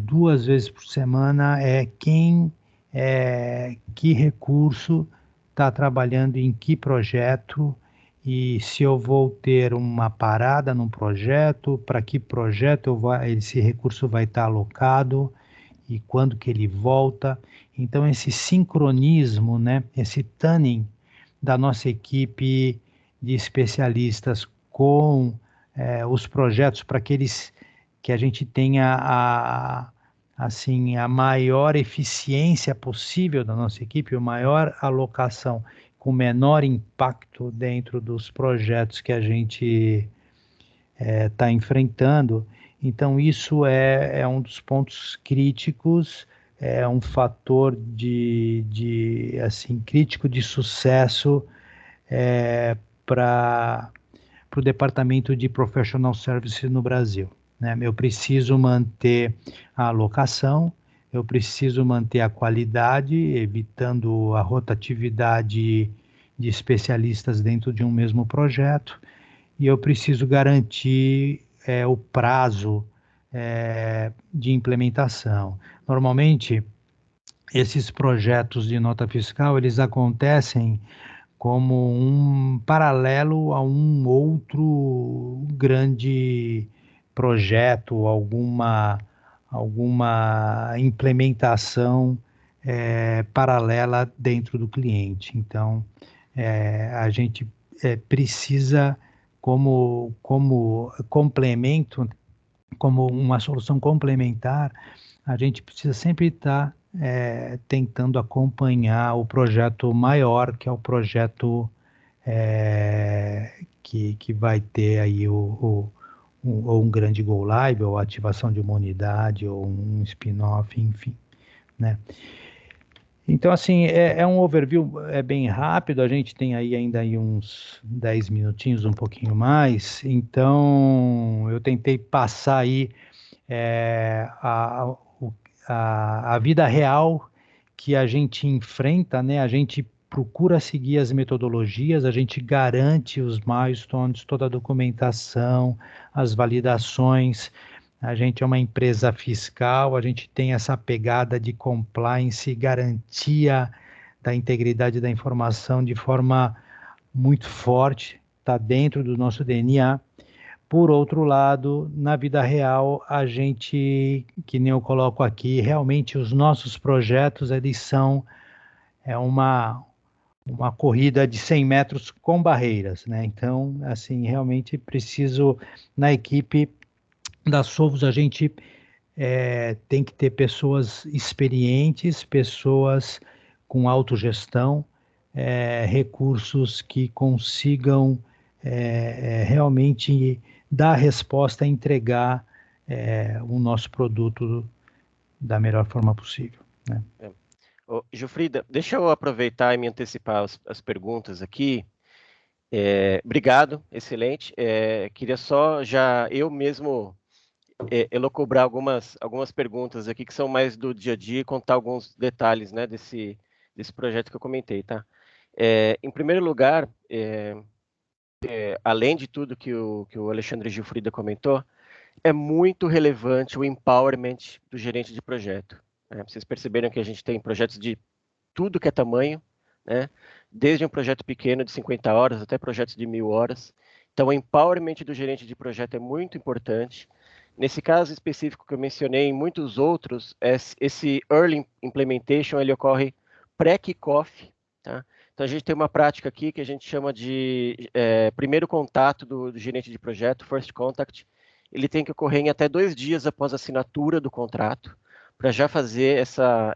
2 vezes por semana é que recurso está trabalhando em que projeto, e se eu vou ter uma parada num projeto, para que projeto esse recurso vai estar alocado e quando que ele volta. Então, esse sincronismo, né, esse tuning da nossa equipe de especialistas com os projetos, para que a gente tenha assim, a maior eficiência possível da nossa equipe, a maior alocação, com menor impacto dentro dos projetos que a gente está enfrentando. Então, isso é um dos pontos críticos, é um fator assim, crítico de sucesso para o departamento de Professional Services no Brasil, né? Eu preciso manter a alocação, eu preciso manter a qualidade, evitando a rotatividade de especialistas dentro de um mesmo projeto, e eu preciso garantir é o prazo de implementação. Normalmente, esses projetos de nota fiscal, eles acontecem como um paralelo a um outro grande projeto, alguma implementação paralela dentro do cliente. Então, a gente precisa, como complemento, como uma solução complementar, a gente precisa sempre estar tentando acompanhar o projeto maior, que é o projeto que vai ter aí ou um grande go live, ou ativação de uma unidade, ou um spin-off, enfim, né? Então, assim, é um overview bem rápido, a gente tem aí ainda aí uns 10 minutinhos, um pouquinho mais, então eu tentei passar aí a vida real que a gente enfrenta, né? A gente procura seguir as metodologias, a gente garante os milestones, toda a documentação, as validações. A gente é uma empresa fiscal, a gente tem essa pegada de compliance, garantia da integridade da informação de forma muito forte, está dentro do nosso DNA. Por outro lado, na vida real, a gente, que nem eu coloco aqui, realmente os nossos projetos, eles são uma corrida de 100 metros com barreiras, né? Então, assim, realmente preciso, na equipe da Sovos, a gente tem que ter pessoas experientes, pessoas com autogestão, recursos que consigam realmente dar resposta, entregar o nosso produto da melhor forma possível, né? Ô, Gilfrida, deixa eu aproveitar e me antecipar as perguntas aqui. Obrigado, excelente. Queria só já eu mesmo elocobrar algumas perguntas aqui que são mais do dia a dia e contar alguns detalhes, né, desse projeto que eu comentei, tá? Em primeiro lugar, além de tudo que o Alexandre Gilfrida comentou, é muito relevante o empowerment do gerente de projeto, né? Vocês perceberam que a gente tem projetos de tudo que é tamanho, né? Desde um projeto pequeno de 50 horas até projetos de 1.000 horas. Então, o empowerment do gerente de projeto é muito importante. Nesse caso específico que eu mencionei, em muitos outros, esse early implementation ele ocorre pré-kickoff, tá? Então, a gente tem uma prática aqui que a gente chama de primeiro contato do gerente de projeto, first contact. Ele tem que ocorrer em até 2 dias após a assinatura do contrato, para já fazer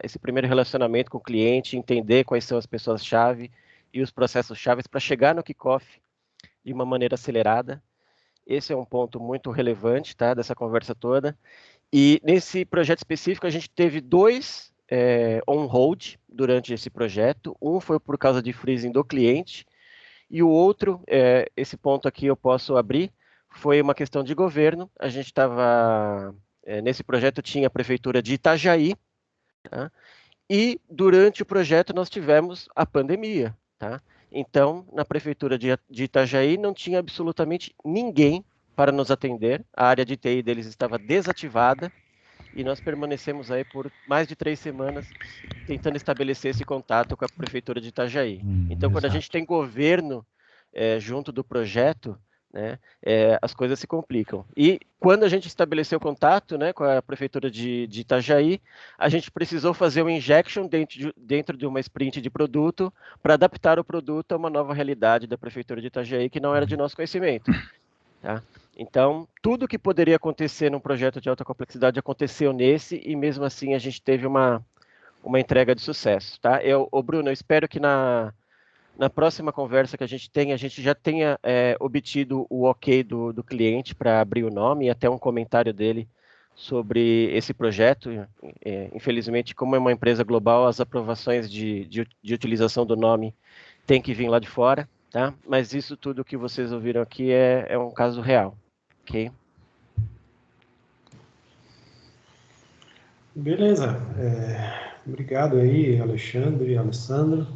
esse primeiro relacionamento com o cliente, entender quais são as pessoas-chave e os processos-chave para chegar no kickoff de uma maneira acelerada. Esse é um ponto muito relevante, tá, dessa conversa toda. E nesse projeto específico, a gente teve 2 on-hold durante esse projeto. Um foi por causa de freezing do cliente, e o outro, esse ponto aqui eu posso abrir, foi uma questão de governo. A gente estava... nesse projeto tinha a prefeitura de Itajaí, tá? E durante o projeto nós tivemos a pandemia, tá? Então, na prefeitura de Itajaí não tinha absolutamente ninguém para nos atender, a área de TI deles estava desativada, e nós permanecemos aí por mais de 3 semanas tentando estabelecer esse contato com a prefeitura de Itajaí. Então, quando a gente tem governo junto do projeto, né, as coisas se complicam. E quando a gente estabeleceu contato, né, com a prefeitura de Itajaí, a gente precisou fazer um injection dentro de uma sprint de produto para adaptar o produto a uma nova realidade da prefeitura de Itajaí que não era de nosso conhecimento, tá? Então, tudo que poderia acontecer num projeto de alta complexidade aconteceu nesse, e mesmo assim a gente teve uma entrega de sucesso, tá? Bruno, eu espero que na próxima conversa que a gente já tenha obtido o ok do cliente para abrir o nome e até um comentário dele sobre esse projeto. Infelizmente, como é uma empresa global, as aprovações de utilização do nome têm que vir lá de fora, tá? Mas isso tudo que vocês ouviram aqui é um caso real, ok? Beleza. Obrigado aí, Alexandre e Alessandro.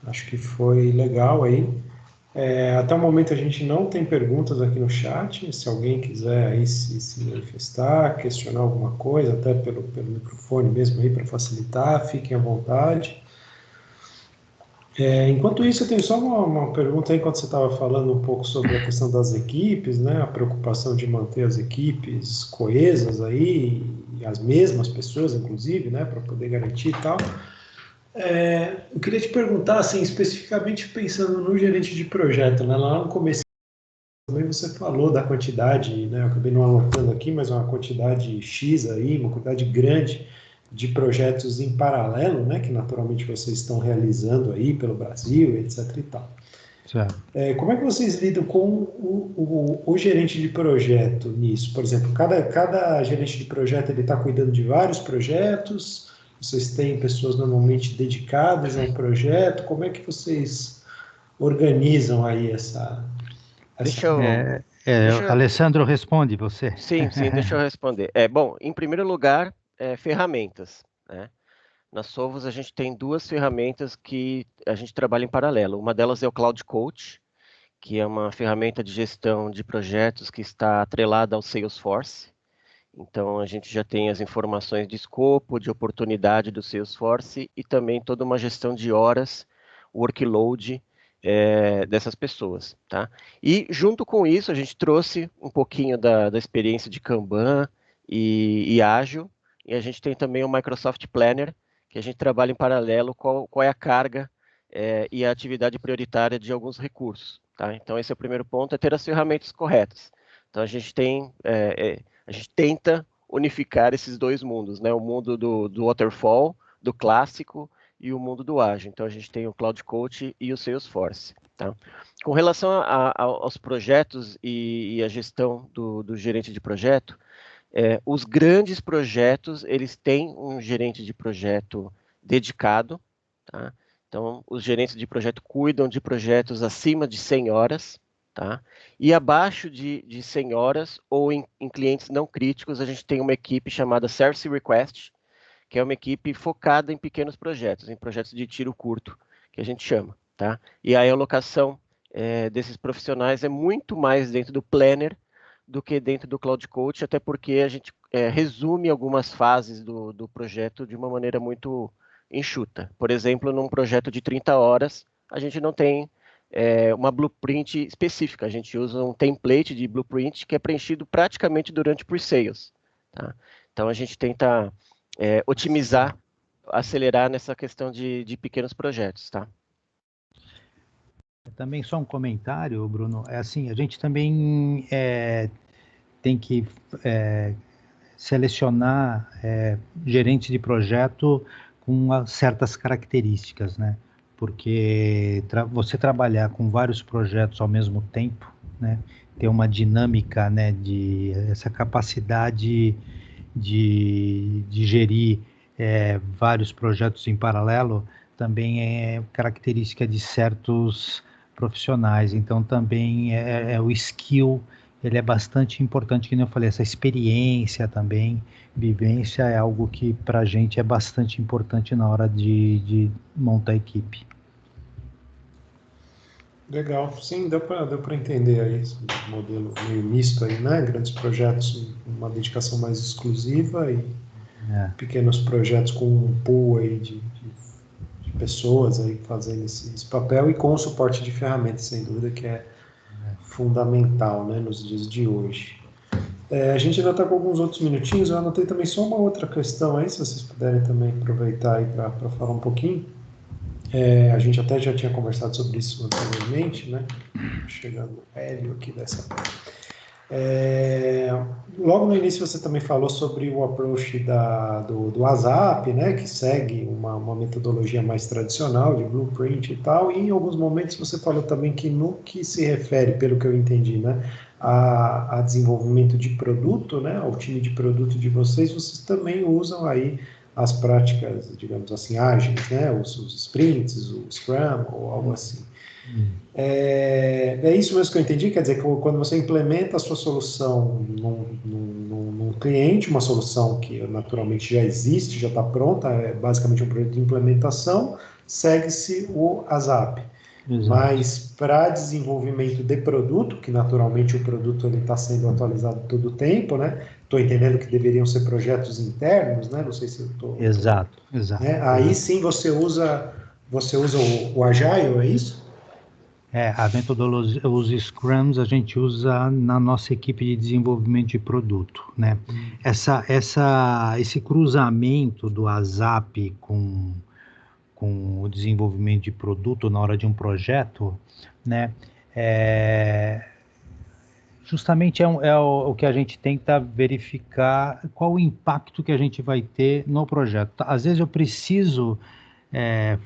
Acho que foi legal aí. Até o momento a gente não tem perguntas aqui no chat. Se alguém quiser aí se manifestar, questionar alguma coisa, até pelo microfone mesmo aí para facilitar, fiquem à vontade. Enquanto isso, eu tenho só uma pergunta aí, enquanto você estava falando um pouco sobre a questão das equipes, né? A preocupação de manter as equipes coesas aí, e as mesmas pessoas, inclusive, né? Para poder garantir e tal. Eu queria te perguntar, assim, especificamente pensando no gerente de projeto, né? Lá no começo também você falou da quantidade, né? Eu acabei não anotando aqui, mas uma quantidade X aí, uma quantidade grande de projetos em paralelo, né? Que naturalmente vocês estão realizando aí pelo Brasil, etc e tal. Certo. Como é que vocês lidam com o gerente de projeto nisso? Por exemplo, cada gerente de projeto ele está cuidando de vários projetos. Vocês têm pessoas normalmente dedicadas a um projeto. Como é que vocês organizam aí essa... Deixa eu, Alessandro, responde você. Sim, deixa eu responder. Bom, em primeiro lugar, ferramentas, né? Na Sovos, a gente tem duas ferramentas que a gente trabalha em paralelo. Uma delas é o Cloud Coach, que é uma ferramenta de gestão de projetos que está atrelada ao Salesforce. Então, a gente já tem as informações de escopo, de oportunidade do Salesforce e também toda uma gestão de horas, workload dessas pessoas, tá? E, junto com isso, a gente trouxe um pouquinho da experiência de Kanban e Ágil, e a gente tem também o Microsoft Planner, que a gente trabalha em paralelo qual é a carga e a atividade prioritária de alguns recursos, tá? Então, esse é o primeiro ponto, é ter as ferramentas corretas. Então, a gente tenta unificar esses dois mundos, né? O mundo do waterfall, do clássico, e o mundo do ágil. Então, a gente tem o Cloud Coach e o Salesforce. Tá? Com relação aos projetos e a gestão do gerente de projeto, os grandes projetos, eles têm um gerente de projeto dedicado. Tá? Então, os gerentes de projeto cuidam de projetos acima de 100 horas. Tá? E abaixo de 100 horas, ou em clientes não críticos, a gente tem uma equipe chamada Service Request, que é uma equipe focada em pequenos projetos, em projetos de tiro curto, que a gente chama. Tá? E a alocação desses profissionais é muito mais dentro do Planner do que dentro do Cloud Coach, até porque a gente resume algumas fases do projeto de uma maneira muito enxuta. Por exemplo, num projeto de 30 horas, a gente não tem uma blueprint específica, a gente usa um template de blueprint que é preenchido praticamente durante pre-sales. Tá? Então, a gente tenta otimizar, acelerar nessa questão de pequenos projetos, tá? Também só um comentário, Bruno, assim, a gente também tem que selecionar gerentes de projeto com certas características, né? Porque você trabalhar com vários projetos ao mesmo tempo, né? Ter uma dinâmica, né? Essa capacidade de gerir vários projetos em paralelo também é característica de certos profissionais. Então também o skill, ele é bastante importante, como eu falei, essa experiência também, vivência é algo que para a gente é bastante importante na hora de montar a equipe. Legal, sim, deu para entender aí esse modelo meio misto aí, né? Grandes projetos, uma dedicação mais exclusiva e pequenos projetos com um pool aí de pessoas aí fazendo esse papel e com o suporte de ferramentas, sem dúvida, que é fundamental, né, nos dias de hoje. A gente ainda está com alguns outros minutinhos, eu anotei também só uma outra questão aí, se vocês puderem também aproveitar aí para falar um pouquinho. A gente até já tinha conversado sobre isso anteriormente, né? Chegando o Hélio aqui dessa. Logo no início você também falou sobre o approach do WhatsApp, né? Que segue uma metodologia mais tradicional de blueprint e tal. E em alguns momentos você falou também que no que se refere, pelo que eu entendi, né? A desenvolvimento de produto, né? Ao time de produto de vocês também usam aí as práticas, digamos assim, ágeis, né? Os sprints, o Scrum ou algo assim. É isso mesmo que eu entendi? Quer dizer, que quando você implementa a sua solução num cliente, uma solução que naturalmente já existe, já está pronta, é basicamente um projeto de implementação, segue-se o ASAP. Exato. Mas para desenvolvimento de produto, que naturalmente o produto está sendo atualizado todo o tempo, né? Estou entendendo que deveriam ser projetos internos, né? Não sei se eu estou... Exato. Né? Aí sim você usa o Agile, é isso? A metodologia, os Scrums a gente usa na nossa equipe de desenvolvimento de produto, né? Esse cruzamento do ASAP com o desenvolvimento de produto na hora de um projeto, né? Justamente o que a gente tenta verificar qual o impacto que a gente vai ter no projeto. Às vezes eu preciso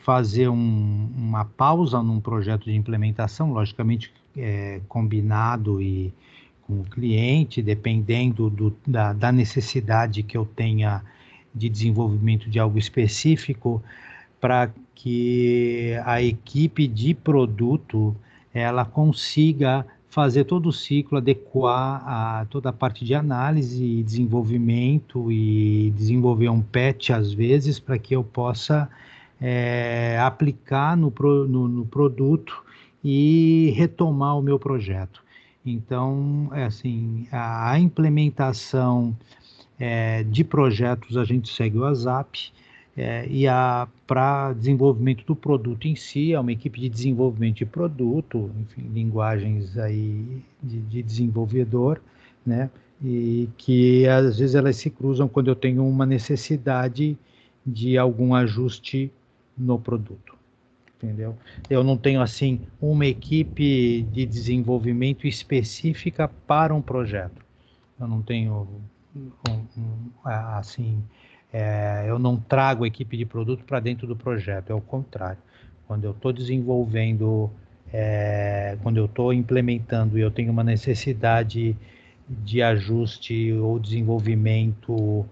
fazer uma pausa num projeto de implementação, logicamente combinado e com o cliente, dependendo da necessidade que eu tenha de desenvolvimento de algo específico, para que a equipe de produto ela consiga fazer todo o ciclo, adequar a toda a parte de análise e desenvolvimento e desenvolver um patch às vezes para que eu possa aplicar no produto e retomar o meu projeto. Então, assim, a implementação de projetos a gente segue o ASAP, para desenvolvimento do produto em si, é uma equipe de desenvolvimento de produto, enfim, linguagens aí de desenvolvedor, né? E que às vezes elas se cruzam quando eu tenho uma necessidade de algum ajuste no produto, entendeu? Eu não tenho assim uma equipe de desenvolvimento específica para um projeto. Eu não tenho assim, eu não trago a equipe de produto para dentro do projeto, é o contrário. Quando eu estou desenvolvendo, quando eu estou implementando e eu tenho uma necessidade de ajuste ou desenvolvimento,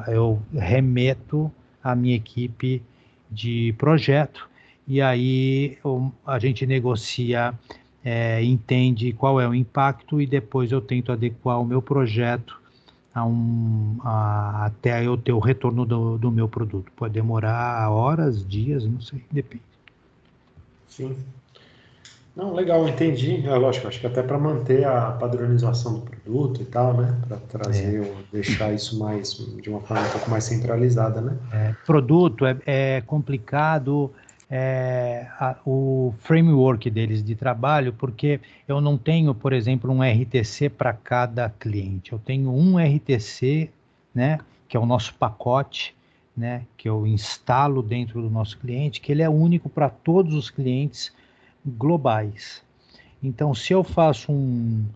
eu remeto a minha equipe de projeto e aí a gente negocia, entende qual é o impacto e depois eu tento adequar o meu projeto até eu ter o retorno do meu produto. Pode demorar horas, dias, não sei, depende. Sim. Não, legal, entendi. Lógico, acho que até para manter a padronização do produto e tal, né? Para trazer, deixar isso de uma forma um pouco mais centralizada, né? Produto é complicado, o framework deles de trabalho, porque eu não tenho, por exemplo, um RTC para cada cliente. Eu tenho um RTC, né? Que é o nosso pacote, né? Que eu instalo dentro do nosso cliente, que ele é único para todos os clientes globais. Então, se eu faço um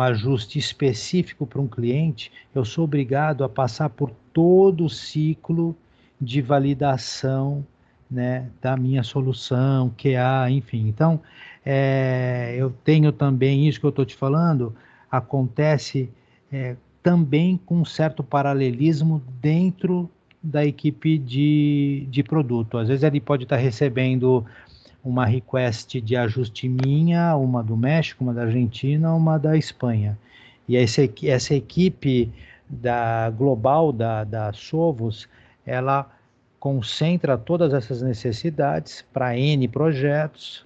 ajuste específico para um cliente, eu sou obrigado a passar por todo o ciclo de validação, né, da minha solução, QA, enfim. Então, eu tenho também isso que eu estou te falando, acontece também com um certo paralelismo dentro da equipe de produto. Às vezes ele pode estar recebendo uma request de ajuste minha, uma do México, uma da Argentina, uma da Espanha. E essa equipe global da Sovos, ela concentra todas essas necessidades para N projetos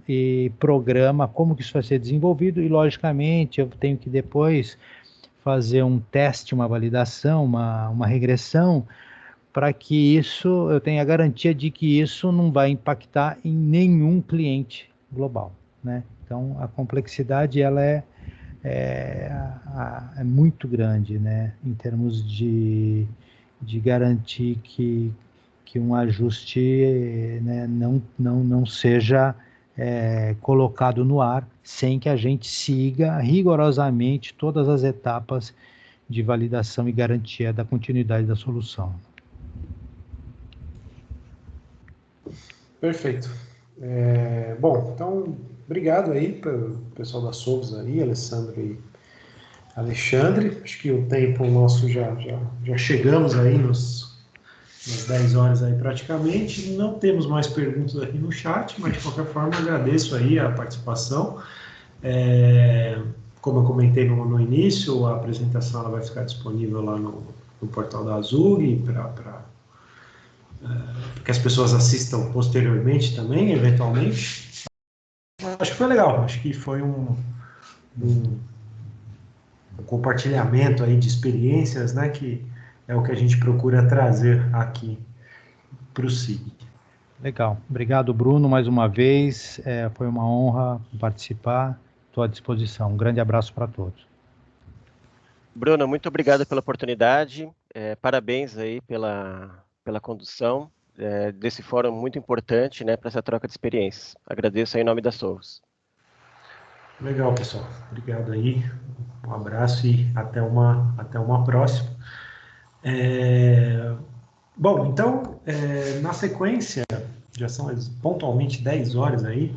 e programa como que isso vai ser desenvolvido e, logicamente, eu tenho que depois fazer um teste, uma validação, uma regressão, para que eu tenha a garantia de que isso não vai impactar em nenhum cliente global, né? Então, a complexidade ela é muito grande, né? Em termos de garantir que um ajuste, né, não seja colocado no ar sem que a gente siga rigorosamente todas as etapas de validação e garantia da continuidade da solução. Perfeito. Bom, então, obrigado aí pelo pessoal da Sovos aí, Alessandro e Alexandre. Acho que o tempo nosso já chegamos aí nas 10 horas aí praticamente. Não temos mais perguntas aqui no chat, mas de qualquer forma agradeço aí a participação. Como eu comentei no início, a apresentação ela vai ficar disponível lá no portal da Azul para que as pessoas assistam posteriormente também, eventualmente. Acho que foi legal, acho que foi um compartilhamento aí de experiências, né, que é o que a gente procura trazer aqui para o SIG. Legal. Obrigado, Bruno, mais uma vez. Foi uma honra participar. Estou à disposição. Um grande abraço para todos. Bruno, muito obrigado pela oportunidade. Parabéns aí pela condução desse fórum muito importante, né, para essa troca de experiências. Agradeço aí em nome da Sovos. Legal, pessoal. Obrigado aí. Um abraço e até uma próxima. Bom, então, na sequência, já são pontualmente 10 horas aí.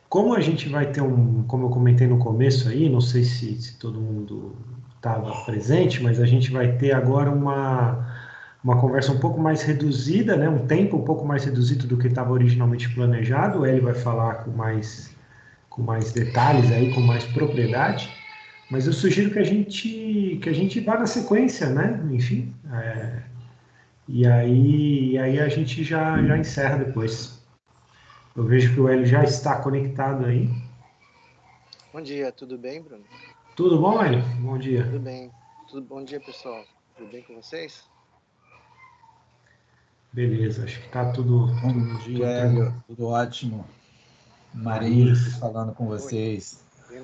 Como a gente vai ter como eu comentei no começo aí, não sei se todo mundo estava presente, mas a gente vai ter agora uma conversa um pouco mais reduzida, né? Um tempo um pouco mais reduzido do que estava originalmente planejado. Ele vai falar com mais detalhes aí, com mais propriedade. Mas eu sugiro que a gente vá na sequência, né? Enfim, e aí a gente já encerra depois. Eu vejo que o Hélio já está conectado aí. Bom dia, tudo bem, Bruno? Tudo bom, Hélio? Bom dia. Tudo bem. Bom dia, pessoal. Tudo bem com vocês? Beleza, acho que está tudo. Bom dia, Hélio. Tudo ótimo. Marins falando com vocês.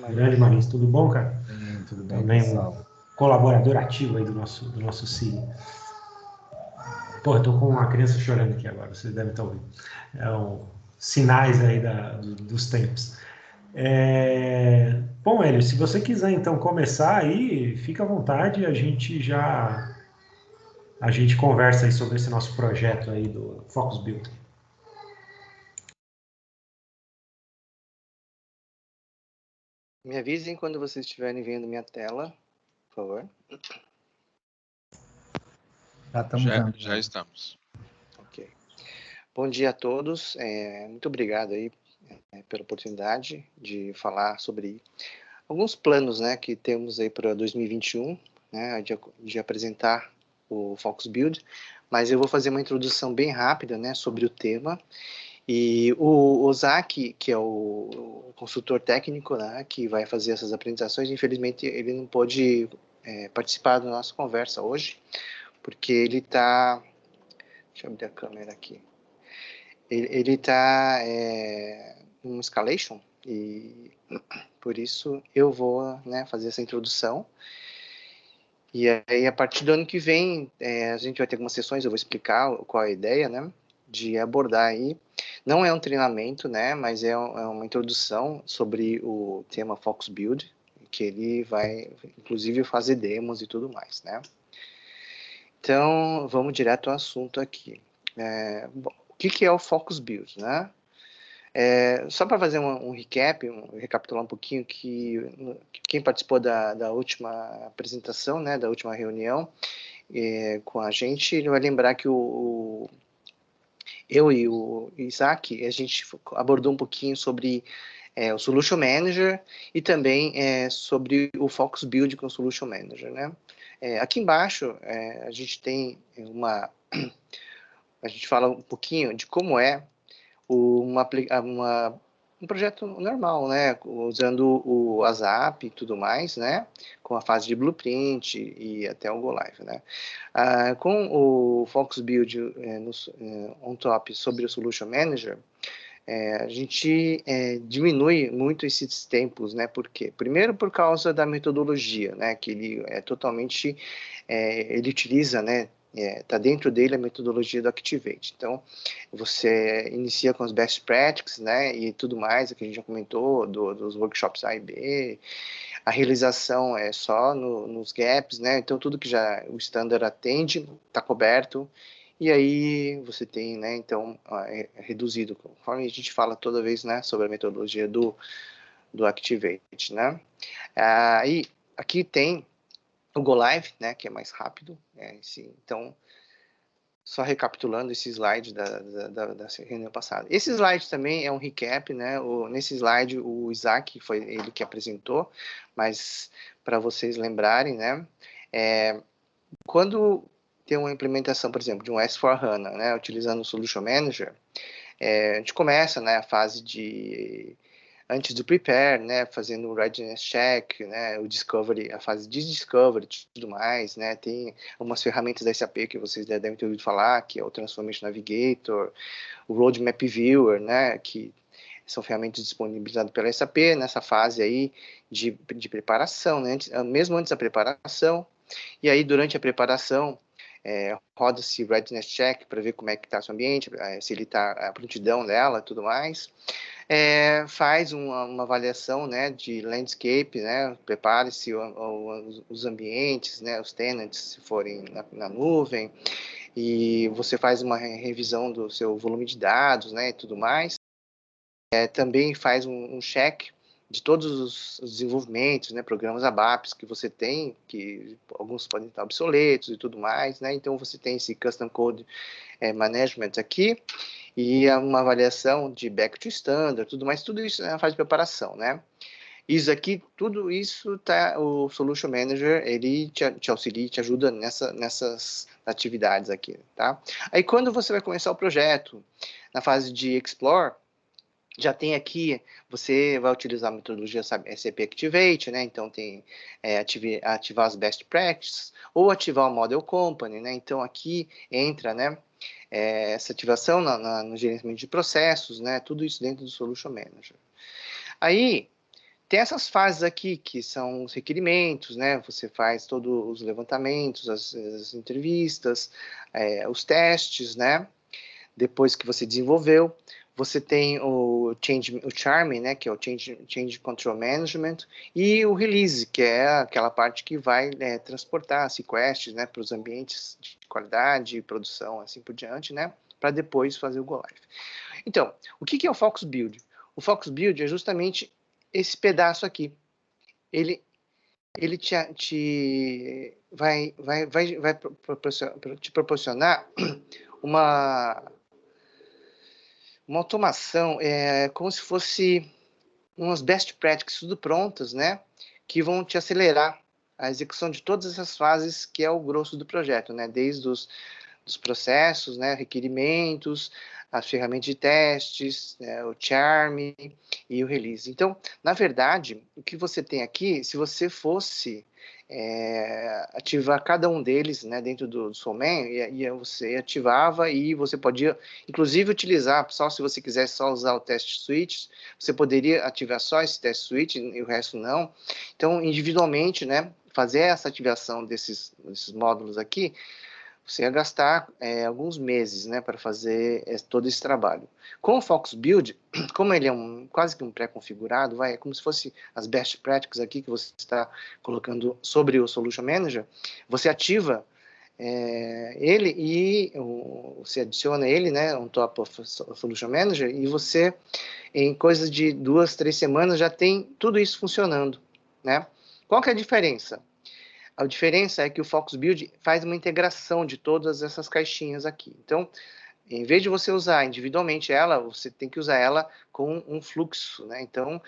Grande Marins, tudo bom, cara? Sim, tudo bem, também pessoal. Um colaborador ativo aí do nosso CIG. Pô, eu tô com uma criança chorando aqui agora, vocês devem estar ouvindo. Sinais aí dos tempos. Bom, Hélio, se você quiser então começar aí, fica à vontade, a gente conversa aí sobre esse nosso projeto aí do Focus Build. Me avisem quando vocês estiverem vendo minha tela, por favor. Já estamos. Ok. Bom dia a todos. Muito obrigado aí pela oportunidade de falar sobre alguns planos, né, que temos aí para 2021, né, de apresentar o Focus Build, mas eu vou fazer uma introdução bem rápida, né, sobre o tema. E o Ozaki, que é o consultor técnico, né, que vai fazer essas apresentações, infelizmente ele não pôde participar da nossa conversa hoje, porque ele está... Deixa eu abrir a câmera aqui. Ele está em escalation, e por isso eu vou, né, fazer essa introdução. E aí, a partir do ano que vem, a gente vai ter algumas sessões, eu vou explicar qual é a ideia, né, de abordar aí. Não é um treinamento, né, mas é uma introdução sobre o tema Focus Build, que ele vai, inclusive, fazer demos e tudo mais, né. Então, vamos direto ao assunto aqui. Bom, o que é o Focus Build, né? Só para fazer um recap, recapitular um pouquinho, que quem participou da última apresentação, né, da última reunião com a gente, ele vai lembrar que eu e o Isaac, a gente abordou um pouquinho sobre o Solution Manager e também sobre o Focus Build com o Solution Manager, né? Aqui embaixo, a gente tem a gente fala um pouquinho de como é um projeto normal, né, usando o ASAP e tudo mais, né, com a fase de blueprint e até o Go Live, né. Com o Focus Build on top sobre o Solution Manager, a gente diminui muito esses tempos, né, por quê? Primeiro por causa da metodologia, né, que ele é totalmente, ele utiliza, né, está dentro dele a metodologia do Activate. Então, você inicia com os best practices, né, e tudo mais, que a gente já comentou, dos workshops A e B, a realização é só nos gaps, né, então tudo que já o standard atende está coberto, e aí você tem, né, então, reduzido, conforme a gente fala toda vez, né, sobre a metodologia do Activate, né. E aqui tem o Go Live, né, que é mais rápido, então, só recapitulando esse slide da reunião passada. Esse slide também é um recap, né, nesse slide o Isaac foi ele que apresentou, mas para vocês lembrarem, né, quando ter uma implementação, por exemplo, de um S/4HANA, né, utilizando o Solution Manager, a gente começa, né, a fase de antes do prepare, né, fazendo o readiness check, né, o discovery, a fase de discovery e tudo mais, né, tem algumas ferramentas da SAP que vocês devem ter ouvido falar, que é o Transformation Navigator, o Roadmap Viewer, né, que são ferramentas disponibilizadas pela SAP nessa fase aí de preparação, né, mesmo antes da preparação, e aí durante a preparação, roda-se readiness check para ver como é que está o seu ambiente, se ele está a prontidão dela e tudo mais. Faz uma avaliação, né, de landscape, né, prepare-se os ambientes, né, os tenants, se forem na nuvem, e você faz uma revisão do seu volume de dados, né, e tudo mais. Também faz um check de todos os desenvolvimentos, né, programas ABAPs que você tem, que alguns podem estar obsoletos e tudo mais, né, então você tem esse Custom Code Management aqui, e uma avaliação de back to standard, tudo mais, tudo isso é na fase de preparação, né. Isso aqui, tudo isso, o Solution Manager, ele te auxilia, te ajuda nessas atividades aqui, tá? Aí quando você vai começar o projeto, na fase de Explore, já tem aqui, você vai utilizar a metodologia SAP Activate, né? Então tem ativar as best practices ou ativar o Model Company, né? Então aqui entra, né, essa ativação no gerenciamento de processos, né? Tudo isso dentro do Solution Manager. Aí tem essas fases aqui que são os requerimentos, né? Você faz todos os levantamentos, as entrevistas, os testes, né? Depois que você desenvolveu, você tem o Charming, né, que é o Change Control Management, e o Release, que é aquela parte que vai transportar as requests, né, para os ambientes de qualidade, produção, assim por diante, né, para depois fazer o Go Live. Então, o que é o Focus Build? O Focus Build é justamente esse pedaço aqui. Ele vai te proporcionar uma automação, como se fosse umas best practices tudo prontas, né, que vão te acelerar a execução de todas essas fases, que é o grosso do projeto, né, desde os processos, né, requerimentos, as ferramentas de testes, né, o Charm e o Release. Então, na verdade, o que você tem aqui, se você fosse ativar cada um deles, né, dentro do Soulman, e você ativava e você podia, inclusive, utilizar, só se você quisesse só usar o test suite, você poderia ativar só esse test suite e o resto não. Então, individualmente, né, fazer essa ativação desses módulos aqui, você ia gastar alguns meses, né, para fazer todo esse trabalho. Com o Focus Build, como ele é quase que um pré-configurado, é como se fosse as best practices aqui que você está colocando sobre o Solution Manager, você ativa ele e você adiciona ele, né, on top of Solution Manager, e você, em coisas de 2, 3 semanas, já tem tudo isso funcionando, né? Qual que é a diferença? A diferença é que o Focus Build faz uma integração de todas essas caixinhas aqui. Então, em vez de você usar individualmente ela, você tem que usar ela com um fluxo, né? Então,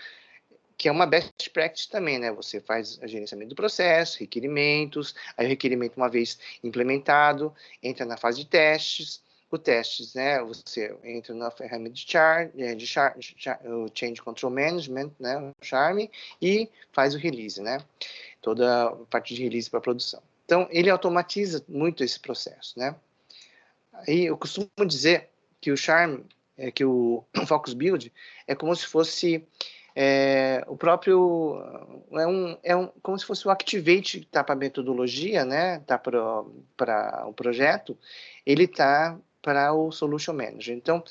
que é uma best practice também, né? Você faz o gerenciamento do processo, requerimentos, aí o requerimento, uma vez implementado, entra na fase de testes, o testes, né? Você entra na ferramenta o Change Control Management, né? O Charm, e faz o release, né? Toda a parte de release para produção. Então, ele automatiza muito esse processo, né? Aí eu costumo dizer que o Charm, que o Focus Build é como se fosse o próprio, como se fosse o Activate que está para a metodologia, né? Está para o projeto, ele está para o Solution Manager. Então,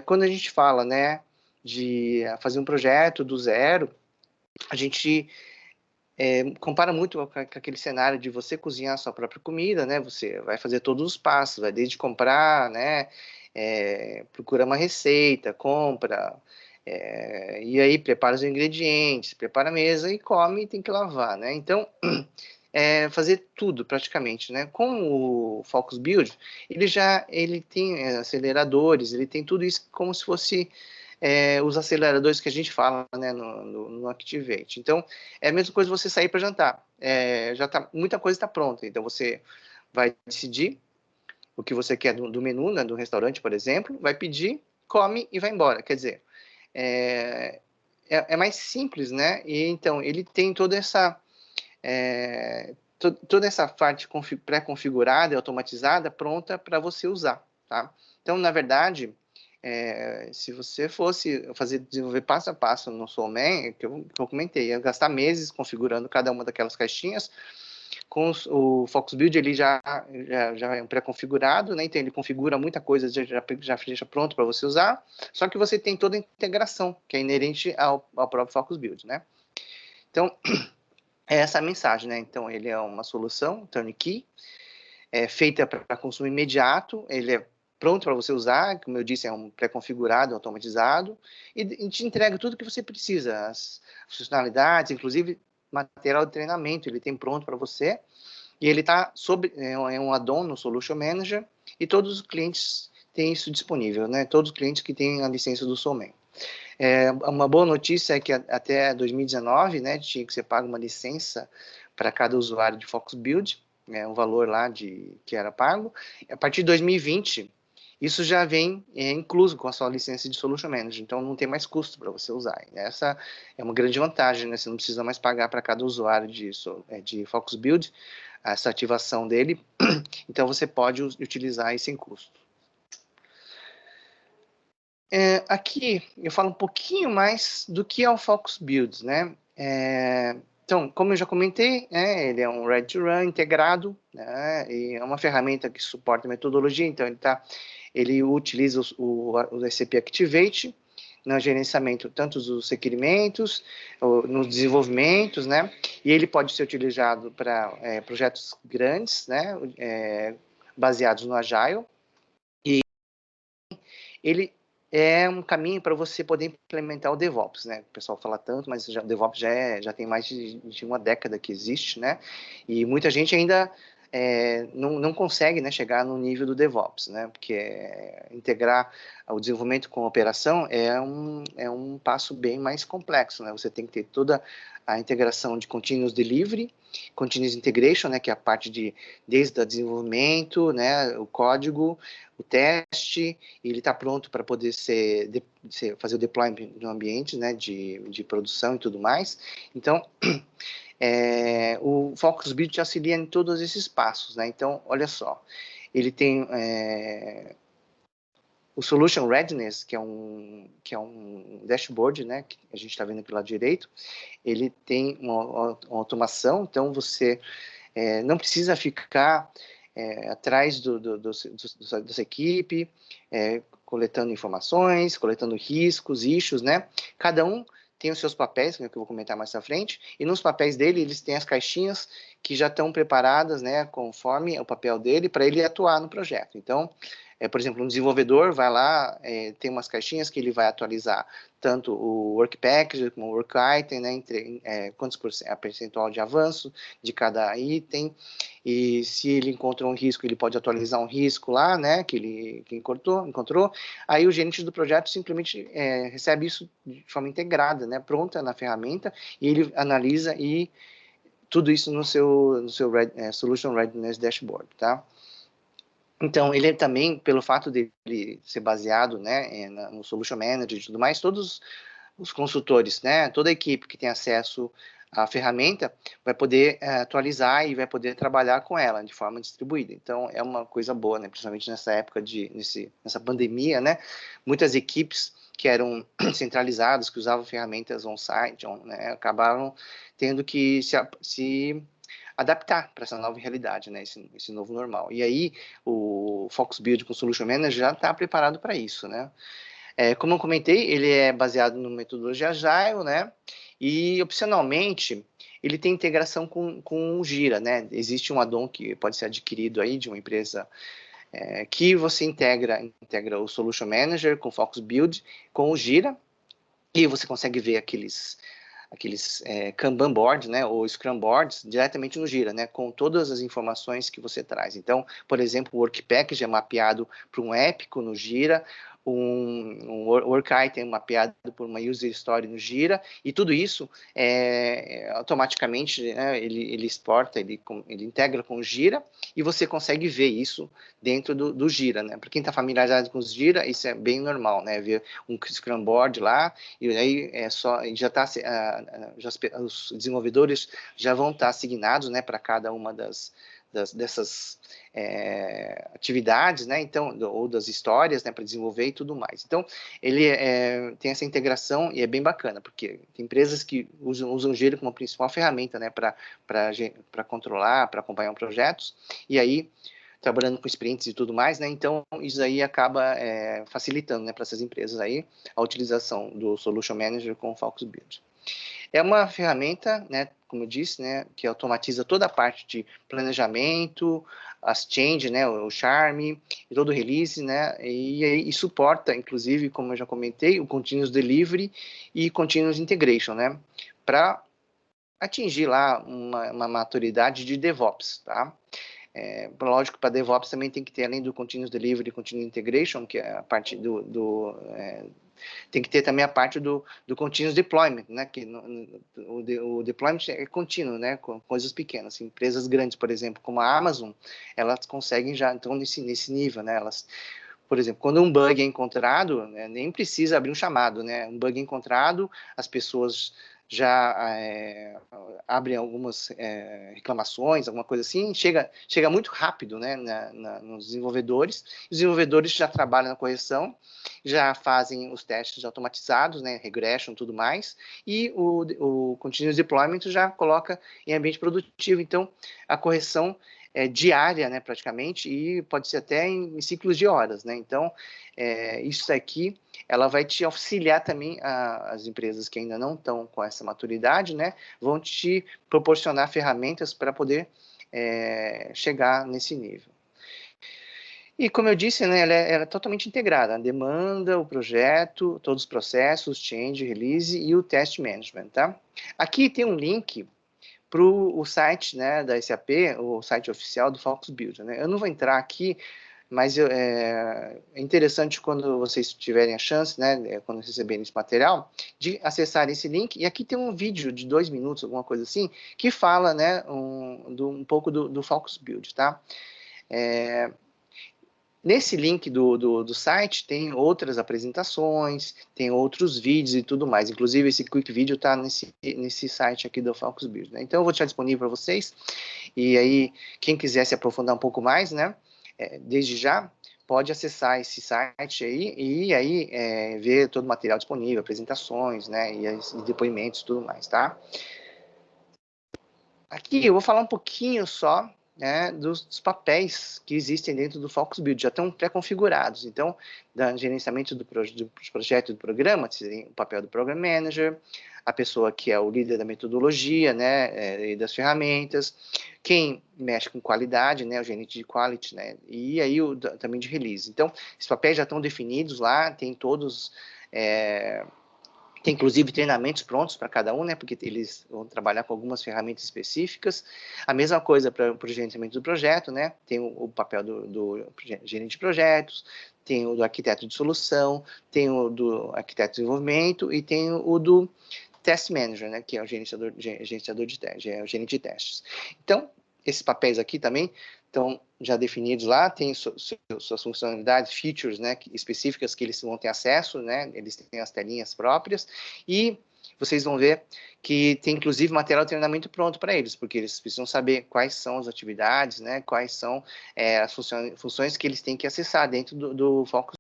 quando a gente fala, né, de fazer um projeto do zero, a gente compara muito com aquele cenário de você cozinhar a sua própria comida, né? Você vai fazer todos os passos, vai desde comprar, né? Procura uma receita, compra, e aí prepara os ingredientes, prepara a mesa e come e tem que lavar, né? Então, fazer tudo praticamente, né? Com o Focus Build, ele tem aceleradores, ele tem tudo isso como se fosse os aceleradores que a gente fala, né, no Activate. Então, é a mesma coisa você sair para jantar. Muita coisa está pronta. Então, você vai decidir o que você quer do menu, né, do restaurante, por exemplo, vai pedir, come e vai embora. Quer dizer, é mais simples, né? E então ele tem toda essa toda essa parte pré-configurada e automatizada pronta para você usar, tá? Então, na verdade, se você fosse desenvolver passo a passo no Soulman, que eu comentei, ia gastar meses configurando cada uma daquelas caixinhas. Com o FoxBuild, ele já é um pré-configurado, né? Então ele configura muita coisa, já deixa pronto para você usar, só que você tem toda a integração, que é inerente ao próprio FoxBuild, né? Então, é essa a mensagem, né? Então, ele é uma solução turnkey, feita para consumo imediato, ele é pronto para você usar, como eu disse, é um pré-configurado, automatizado, e te entrega tudo que você precisa, as funcionalidades, inclusive material de treinamento, ele tem pronto para você, e ele está é um add-on no Solution Manager, e todos os clientes têm isso disponível, né? Todos os clientes que têm a licença do Soulman. Uma boa notícia é que até 2019, né, tinha que você paga uma licença para cada usuário de FoxBuild, um valor lá que era pago. A partir de 2020, isso já vem incluso com a sua licença de Solution Manager, então não tem mais custo para você usar. Essa é uma grande vantagem, né? Você não precisa mais pagar para cada usuário de FoxBuild essa ativação dele, então você pode utilizar isso sem custo. Aqui eu falo um pouquinho mais do que é o FoxBuild, né? Então, como eu já comentei, ele é um Ready to Run integrado, né? E é uma ferramenta que suporta metodologia, então ele utiliza o SAP Activate no gerenciamento tanto dos requerimentos, nos desenvolvimentos, né? E ele pode ser utilizado para projetos grandes, né? Baseados no Agile. E ele é um caminho para você poder implementar o DevOps, né? O pessoal fala tanto, mas o DevOps já tem mais de uma década que existe, né? E muita gente ainda não consegue, né, chegar no nível do DevOps, né? Porque integrar o desenvolvimento com a operação é um passo bem mais complexo, né? Você tem que ter toda a integração de Continuous Delivery, Continuous Integration, né, que é a parte desde o desenvolvimento, né, o código, o teste, e ele está pronto para poder fazer o deployment no ambiente, né, de produção e tudo mais. Então, o FoxBuild te auxilia em todos esses passos, né? Então, olha só, ele tem o Solution Readiness, que é um dashboard, né, que a gente está vendo aqui do lado direito. Ele tem uma automação, então você não precisa ficar atrás dessa equipe, coletando informações, coletando riscos, issues, né? Cada um tem os seus papéis, que eu vou comentar mais à frente, e nos papéis dele, eles têm as caixinhas que já estão preparadas, né, conforme o papel dele, para ele atuar no projeto. Então, por exemplo, um desenvolvedor vai lá, tem umas caixinhas que ele vai atualizar tanto o Work Package como o Work Item, né, quantos percentual de avanço de cada item, e se ele encontra um risco, ele pode atualizar um risco lá, né, que ele encontrou, aí o gerente do projeto simplesmente recebe isso de forma integrada, né, pronta na ferramenta, e ele analisa e tudo isso no seu Solution Readiness Dashboard, tá? Então, ele também, pelo fato de ele ser baseado, né, no Solution Manager e tudo mais, todos os consultores, né, toda a equipe que tem acesso à ferramenta vai poder atualizar e vai poder trabalhar com ela de forma distribuída. Então, é uma coisa boa, né, principalmente nessa época nessa pandemia, né, muitas equipes que eram centralizadas, que usavam ferramentas on-site, né, acabaram tendo que se adaptar para essa nova realidade, né, esse novo normal. E aí, o FoxBuild com Solution Manager já está preparado para isso, né. Como eu comentei, ele é baseado no metodologia Agile, né, e opcionalmente, ele tem integração com o Jira, né, existe um add-on que pode ser adquirido aí de uma empresa que você integra o Solution Manager com o FoxBuild, com o Jira, e você consegue ver aqueles Kanban boards, né, ou Scrum boards, diretamente no Jira, né, com todas as informações que você traz. Então, por exemplo, o Work Package é mapeado para um épico no Jira, um work item mapeado por uma user story no Jira, e tudo isso automaticamente, né, ele exporta, ele integra com o Jira, e você consegue ver isso dentro do Jira, né? Para quem está familiarizado com o Jira, isso é bem normal, né? Ver um Scrum Board lá, e aí os desenvolvedores já vão estar assignados, né, para cada uma dessas atividades, né, então, ou das histórias, né, para desenvolver e tudo mais. Então, ele tem essa integração e é bem bacana, porque tem empresas que usam o Jira como a principal ferramenta, né, para controlar, para acompanhar projetos, e aí, trabalhando com sprints e tudo mais, né, então, isso aí acaba facilitando, né, para essas empresas aí, a utilização do Solution Manager com o Focus Build. É uma ferramenta, né, como eu disse, né, que automatiza toda a parte de planejamento, as change, né, o Charm, todo o release, né, e suporta, inclusive, como eu já comentei, o Continuous Delivery e Continuous Integration, né, para atingir lá uma maturidade de DevOps, tá? Lógico, para DevOps também tem que ter, além do Continuous Delivery e Continuous Integration, que é a parte tem que ter também a parte do Continuous Deployment, né? Que o deployment é contínuo, né? Com coisas pequenas. Empresas grandes, por exemplo, como a Amazon, elas conseguem já, então, nesse nível, né? Por exemplo, quando um bug é encontrado, né, nem precisa abrir um chamado, né? Um bug é encontrado, as pessoas já abrem algumas reclamações, alguma coisa assim, chega muito rápido, né, nos desenvolvedores. Os desenvolvedores já trabalham na correção, já fazem os testes automatizados, né, regression, tudo mais, e o Continuous Deployment já coloca em ambiente produtivo. Então, a correção diária, né, praticamente, e pode ser até em ciclos de horas, né? Então, isso aqui, ela vai te auxiliar também, as empresas que ainda não estão com essa maturidade, né, vão te proporcionar ferramentas para poder chegar nesse nível. E, como eu disse, né, ela é totalmente integrada, a demanda, o projeto, todos os processos, change, release e o test management, tá? Aqui tem um link para o site, né, da SAP, o site oficial do Focus Build, né? Eu não vou entrar aqui, mas é interessante quando vocês tiverem a chance, né, quando receberem esse material, de acessar esse link. E aqui tem um vídeo de 2 minutos, alguma coisa assim, que fala, né, um pouco do Focus Build, tá? Nesse link do site tem outras apresentações, tem outros vídeos e tudo mais. Inclusive, esse quick video está nesse site aqui do Focus Build, né? Então, eu vou deixar disponível para vocês. E aí, quem quiser se aprofundar um pouco mais, né? Desde já, pode acessar esse site aí e aí ver todo o material disponível, apresentações, né? E depoimentos e tudo mais, tá? Aqui eu vou falar um pouquinho só, né, dos papéis que existem dentro do Focus Build, já estão pré-configurados. Então, do gerenciamento do projeto e do programa, tem o papel do Program Manager, a pessoa que é o líder da metodologia, né, e das ferramentas, quem mexe com qualidade, né, o gerente de quality, né, e aí também de release. Então, esses papéis já estão definidos lá, tem todos... Tem, inclusive, treinamentos prontos para cada um, né? Porque eles vão trabalhar com algumas ferramentas específicas. A mesma coisa para o gerenciamento do projeto, né? Tem o papel do gerente de projetos, tem o do arquiteto de solução, tem o do arquiteto de desenvolvimento e tem o do test manager, né? Que é o gerenciador de testes, é o gerente de testes. Então, esses papéis aqui também estão já definidos lá, tem suas funcionalidades, features, né, específicas que eles vão ter acesso, né, eles têm as telinhas próprias, e vocês vão ver que tem, inclusive, material de treinamento pronto para eles, porque eles precisam saber quais são as atividades, né, quais são as funções que eles têm que acessar dentro do Focus.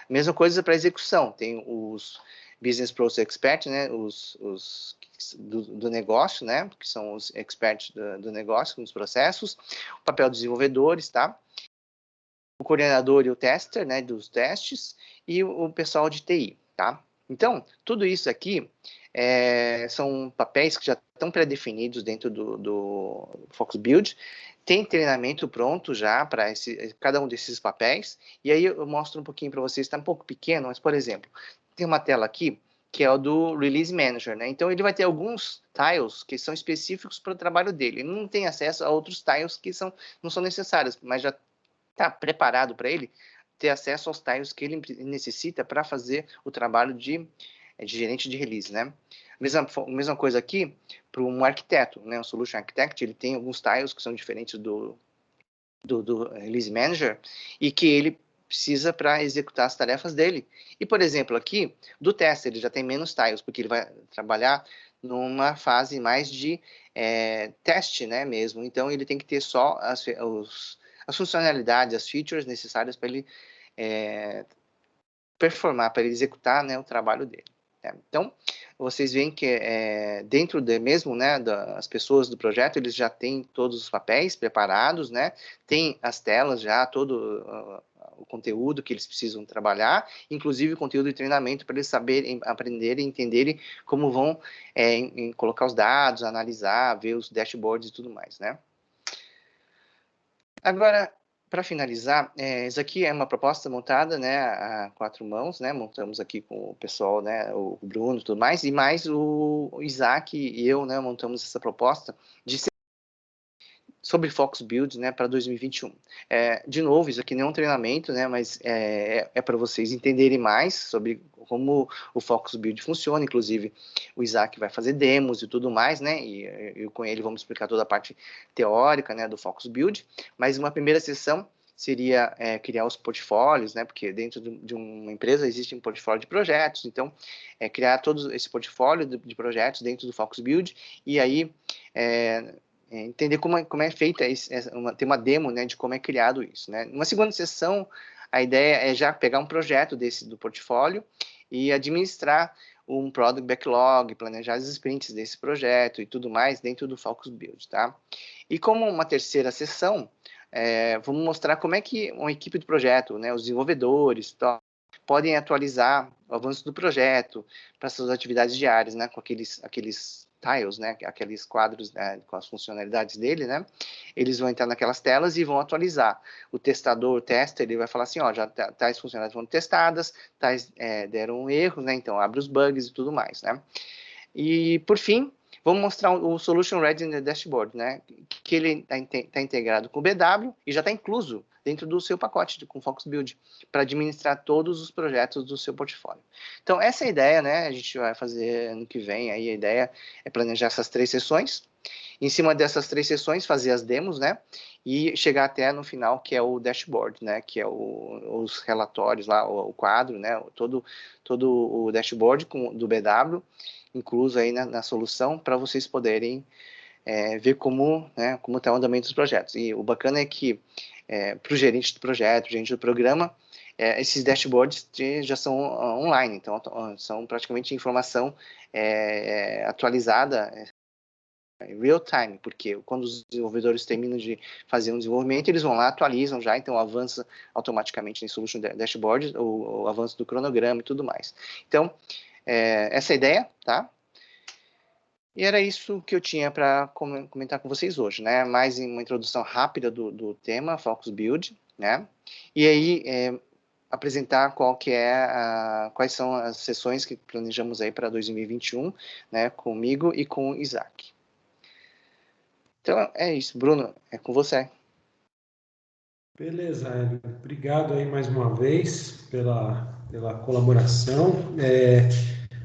Mesma coisa para execução, tem os Business Process Experts, né, os do negócio, né, que são os experts do negócio, dos processos, o papel dos desenvolvedores, tá? O coordenador e o tester, né, dos testes, e o pessoal de TI, tá? Então, tudo isso aqui são papéis que já estão pré-definidos dentro do Focus Build, tem treinamento pronto já para cada um desses papéis, e aí eu mostro um pouquinho para vocês, está um pouco pequeno, mas, por exemplo, tem uma tela aqui, que é o do Release Manager, né? Então, ele vai ter alguns tiles que são específicos para o trabalho dele. Ele não tem acesso a outros tiles que não são necessários, mas já está preparado para ele ter acesso aos tiles que ele necessita para fazer o trabalho de gerente de release, né? Mesma coisa aqui para um arquiteto, né? Um Solution Architect, ele tem alguns tiles que são diferentes do Release Manager e que ele precisa para executar as tarefas dele. E, por exemplo, aqui, do teste, ele já tem menos tiles, porque ele vai trabalhar numa fase mais de teste, né, mesmo. Então, ele tem que ter só as funcionalidades, as features necessárias para ele performar, para ele executar, né, o trabalho dele. Então, vocês veem que dentro mesmo, né, das pessoas do projeto, eles já têm todos os papéis preparados, né, tem as telas já, todo o conteúdo que eles precisam trabalhar, inclusive o conteúdo de treinamento para eles saberem, aprenderem, entenderem como vão colocar os dados, analisar, ver os dashboards e tudo mais, né. Agora, para finalizar, isso aqui é uma proposta montada, né, a 4 mãos, né, montamos aqui com o pessoal, né, o Bruno e tudo mais, e mais o Isaac e eu, né, montamos essa proposta sobre Focus Build, né, para 2021. De novo, isso aqui não é um treinamento, né, mas é para vocês entenderem mais sobre como o Focus Build funciona. Inclusive, o Isaac vai fazer demos e tudo mais, né, e eu com ele vamos explicar toda a parte teórica, né, do Focus Build, mas uma primeira sessão seria criar os portfólios, né, porque dentro de uma empresa existe um portfólio de projetos, então criar todo esse portfólio de projetos dentro do Focus Build, e aí entender como é feita ter uma demo, né, de como é criado isso, né. Numa segunda sessão, a ideia é já pegar um projeto do portfólio e administrar um Product Backlog, planejar as sprints desse projeto e tudo mais dentro do Focus Build, tá? E como uma terceira sessão, vamos mostrar como é que uma equipe de projeto, né, os desenvolvedores, podem atualizar o avanço do projeto para suas atividades diárias, né, com aqueles tiles, né, aqueles quadros, né, com as funcionalidades dele, né, eles vão entrar naquelas telas e vão atualizar. O testador, o tester, ele vai falar assim, ó, já tais funcionalidades foram testadas, tais deram erros, né, então abre os bugs e tudo mais, né. E, por fim, vamos mostrar o Solution Readiness Dashboard, né, que ele está integrado com o BW e já está incluso dentro do seu pacote com Focus Build, para administrar todos os projetos do seu portfólio. Então, essa é a ideia, né, a gente vai fazer ano que vem, aí a ideia é planejar essas 3 sessões, em cima dessas 3 sessões, fazer as demos, né, e chegar até no final, que é o dashboard, né, que é os relatórios lá, o quadro, né, todo o dashboard do BW, incluso aí na solução, para vocês poderem ver como está o andamento dos projetos. E o bacana é que, para o gerente do projeto, gerente do programa, esses dashboards já são online, então são praticamente informação atualizada em real time, porque quando os desenvolvedores terminam de fazer um desenvolvimento, eles vão lá, atualizam já, então avança automaticamente em Solution Dashboard, o avanço do cronograma e tudo mais. Então, essa é a ideia, tá? E era isso que eu tinha para comentar com vocês hoje, né? Mais uma introdução rápida do tema, Focus Build, né? E aí, apresentar quais são as sessões que planejamos aí para 2021, né? Comigo e com o Isaac. Então, é isso. Bruno, é com você. Beleza, Hélio. Obrigado aí mais uma vez pela colaboração.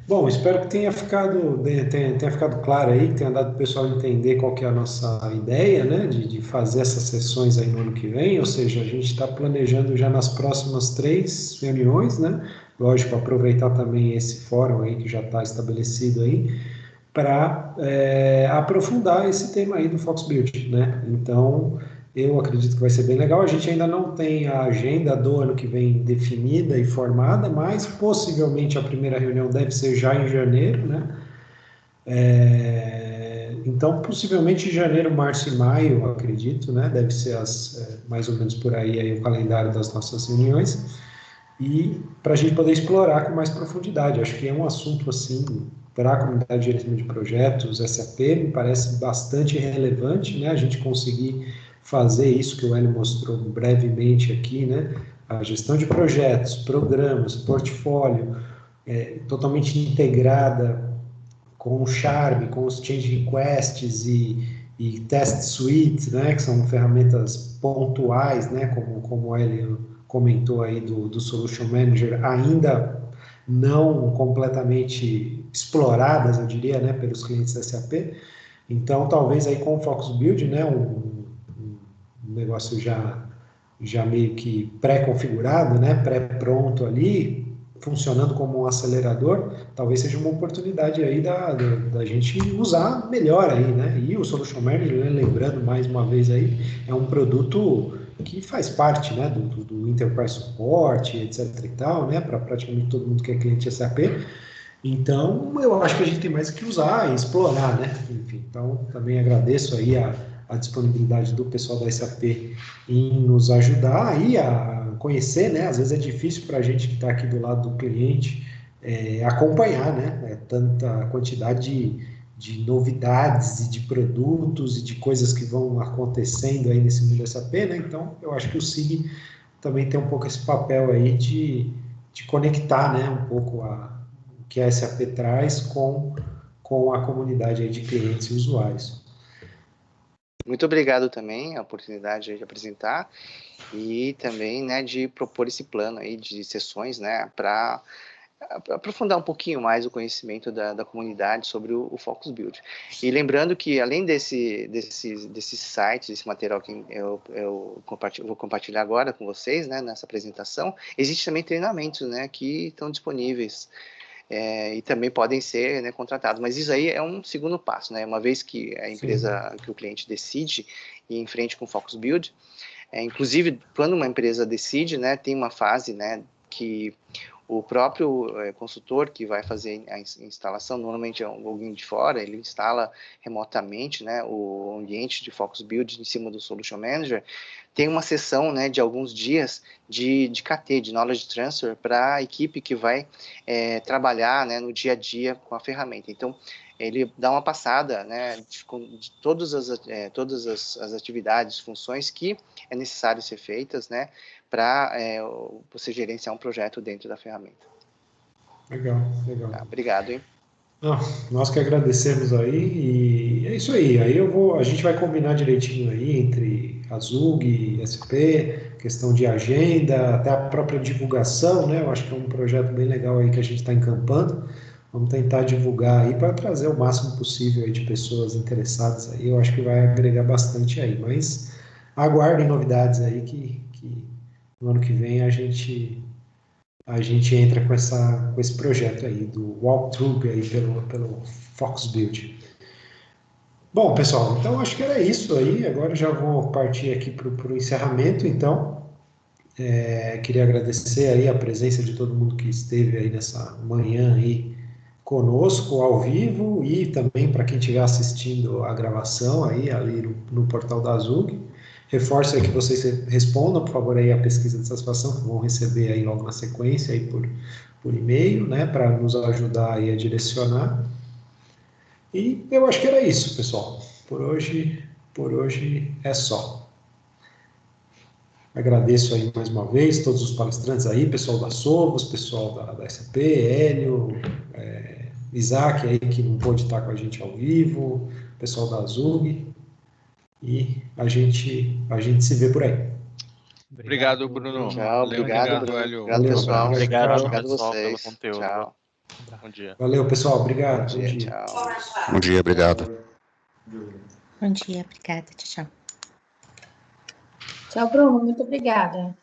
Bom, espero que tenha ficado claro aí, que tenha dado para o pessoal entender qual que é a nossa ideia, né, de fazer essas sessões aí no ano que vem, ou seja, a gente está planejando já nas próximas 3 reuniões, né, lógico, aproveitar também esse fórum aí que já está estabelecido aí, para aprofundar esse tema aí do Focus Build, né, então eu acredito que vai ser bem legal. A gente ainda não tem a agenda do ano que vem definida e formada, mas possivelmente a primeira reunião deve ser já em janeiro, né? Então, possivelmente em janeiro, março e maio, eu acredito, né? Deve ser mais ou menos por aí o calendário das nossas reuniões. E para a gente poder explorar com mais profundidade. Acho que é um assunto, assim, para a comunidade de gerenciamento de projetos, SAP, me parece bastante relevante, né? A gente conseguir fazer isso que o Hélio mostrou brevemente aqui, né? A gestão de projetos, programas, portfólio, totalmente integrada com o Charm, com os Change Requests e Test Suite, né? Que são ferramentas pontuais, né? Como o Hélio comentou aí do Solution Manager, ainda não completamente exploradas, eu diria, né, pelos clientes SAP. Então, talvez aí com o Focus Build, né, um negócio já meio que pré-configurado, né, pré-pronto ali, funcionando como um acelerador, talvez seja uma oportunidade aí da gente usar melhor aí, né? E o Solution Manager, né, lembrando mais uma vez aí, é um produto que faz parte, né, do Enterprise Support, etc e tal, né, para praticamente todo mundo que é cliente SAP. Então, eu acho que a gente tem mais que usar e explorar, né? Enfim, então, também agradeço aí a disponibilidade do pessoal da SAP em nos ajudar aí a conhecer, né? Às vezes é difícil para a gente que está aqui do lado do cliente acompanhar, né? Tanta quantidade de novidades e de produtos e de coisas que vão acontecendo aí nesse mundo SAP, né? Então, eu acho que o SIG também tem um pouco esse papel aí de conectar, né? Um pouco o que a SAP traz com a comunidade aí de clientes e usuários. Muito obrigado também a oportunidade de apresentar e também, né, de propor esse plano aí de sessões, né, para aprofundar um pouquinho mais o conhecimento da comunidade sobre o Focus Build. E lembrando que, além desse site, desse material que eu vou compartilhar agora com vocês, né, nessa apresentação, existem também treinamentos, né, que estão disponíveis e também podem ser, né, contratados. Mas isso aí é um segundo passo, né? Uma vez que a empresa, que o cliente decide ir em frente com o Focus Build, inclusive, quando uma empresa decide, né, tem uma fase, né, que o próprio consultor que vai fazer a instalação, normalmente é alguém de fora, ele instala remotamente, né, o ambiente de Focus Build em cima do Solution Manager, tem uma sessão, né, de alguns dias de KT, de Knowledge Transfer, para a equipe que vai trabalhar, né, no dia a dia com a ferramenta. Então, ele dá uma passada, né, de todas as atividades, funções que é necessário ser feitas, né, para você gerenciar um projeto dentro da ferramenta. Legal, legal. Obrigado, hein? Nós que agradecemos aí, e é isso aí. Aí a gente vai combinar direitinho aí entre Azug e SP, questão de agenda, até a própria divulgação, né? Eu acho que é um projeto bem legal aí que a gente está encampando. Vamos tentar divulgar aí para trazer o máximo possível aí de pessoas interessadas aí. Eu acho que vai agregar bastante aí. Mas aguardem novidades aí que no ano que vem a gente entra com esse projeto aí do walkthrough aí pelo Focus Build. Bom, pessoal, então acho que era isso aí. Agora já vou partir aqui para o encerramento. Então, queria agradecer aí a presença de todo mundo que esteve aí nessa manhã aí conosco ao vivo e também para quem estiver assistindo a gravação aí ali no portal da Azug. Reforço aí que vocês respondam, por favor, aí a pesquisa de satisfação, que vão receber aí logo na sequência aí por e-mail, né, para nos ajudar aí a direcionar. E eu acho que era isso, pessoal. Por hoje é só. Agradeço aí mais uma vez todos os palestrantes aí, pessoal da Sovos, pessoal da SAP, Hélio, Isaac aí que não pôde estar com a gente ao vivo, pessoal da Azug. E a gente se vê por aí. Obrigado, Bruno. Tchau, obrigado, Bruno. Hélio. Obrigado, pessoal. Obrigado vocês. pelo conteúdo. Tchau. Bom dia. Valeu, pessoal. Obrigado. Bom dia. Tchau. Bom dia, obrigado. Bom dia, obrigada. Tchau, tchau. Tchau, Bruno. Muito obrigada.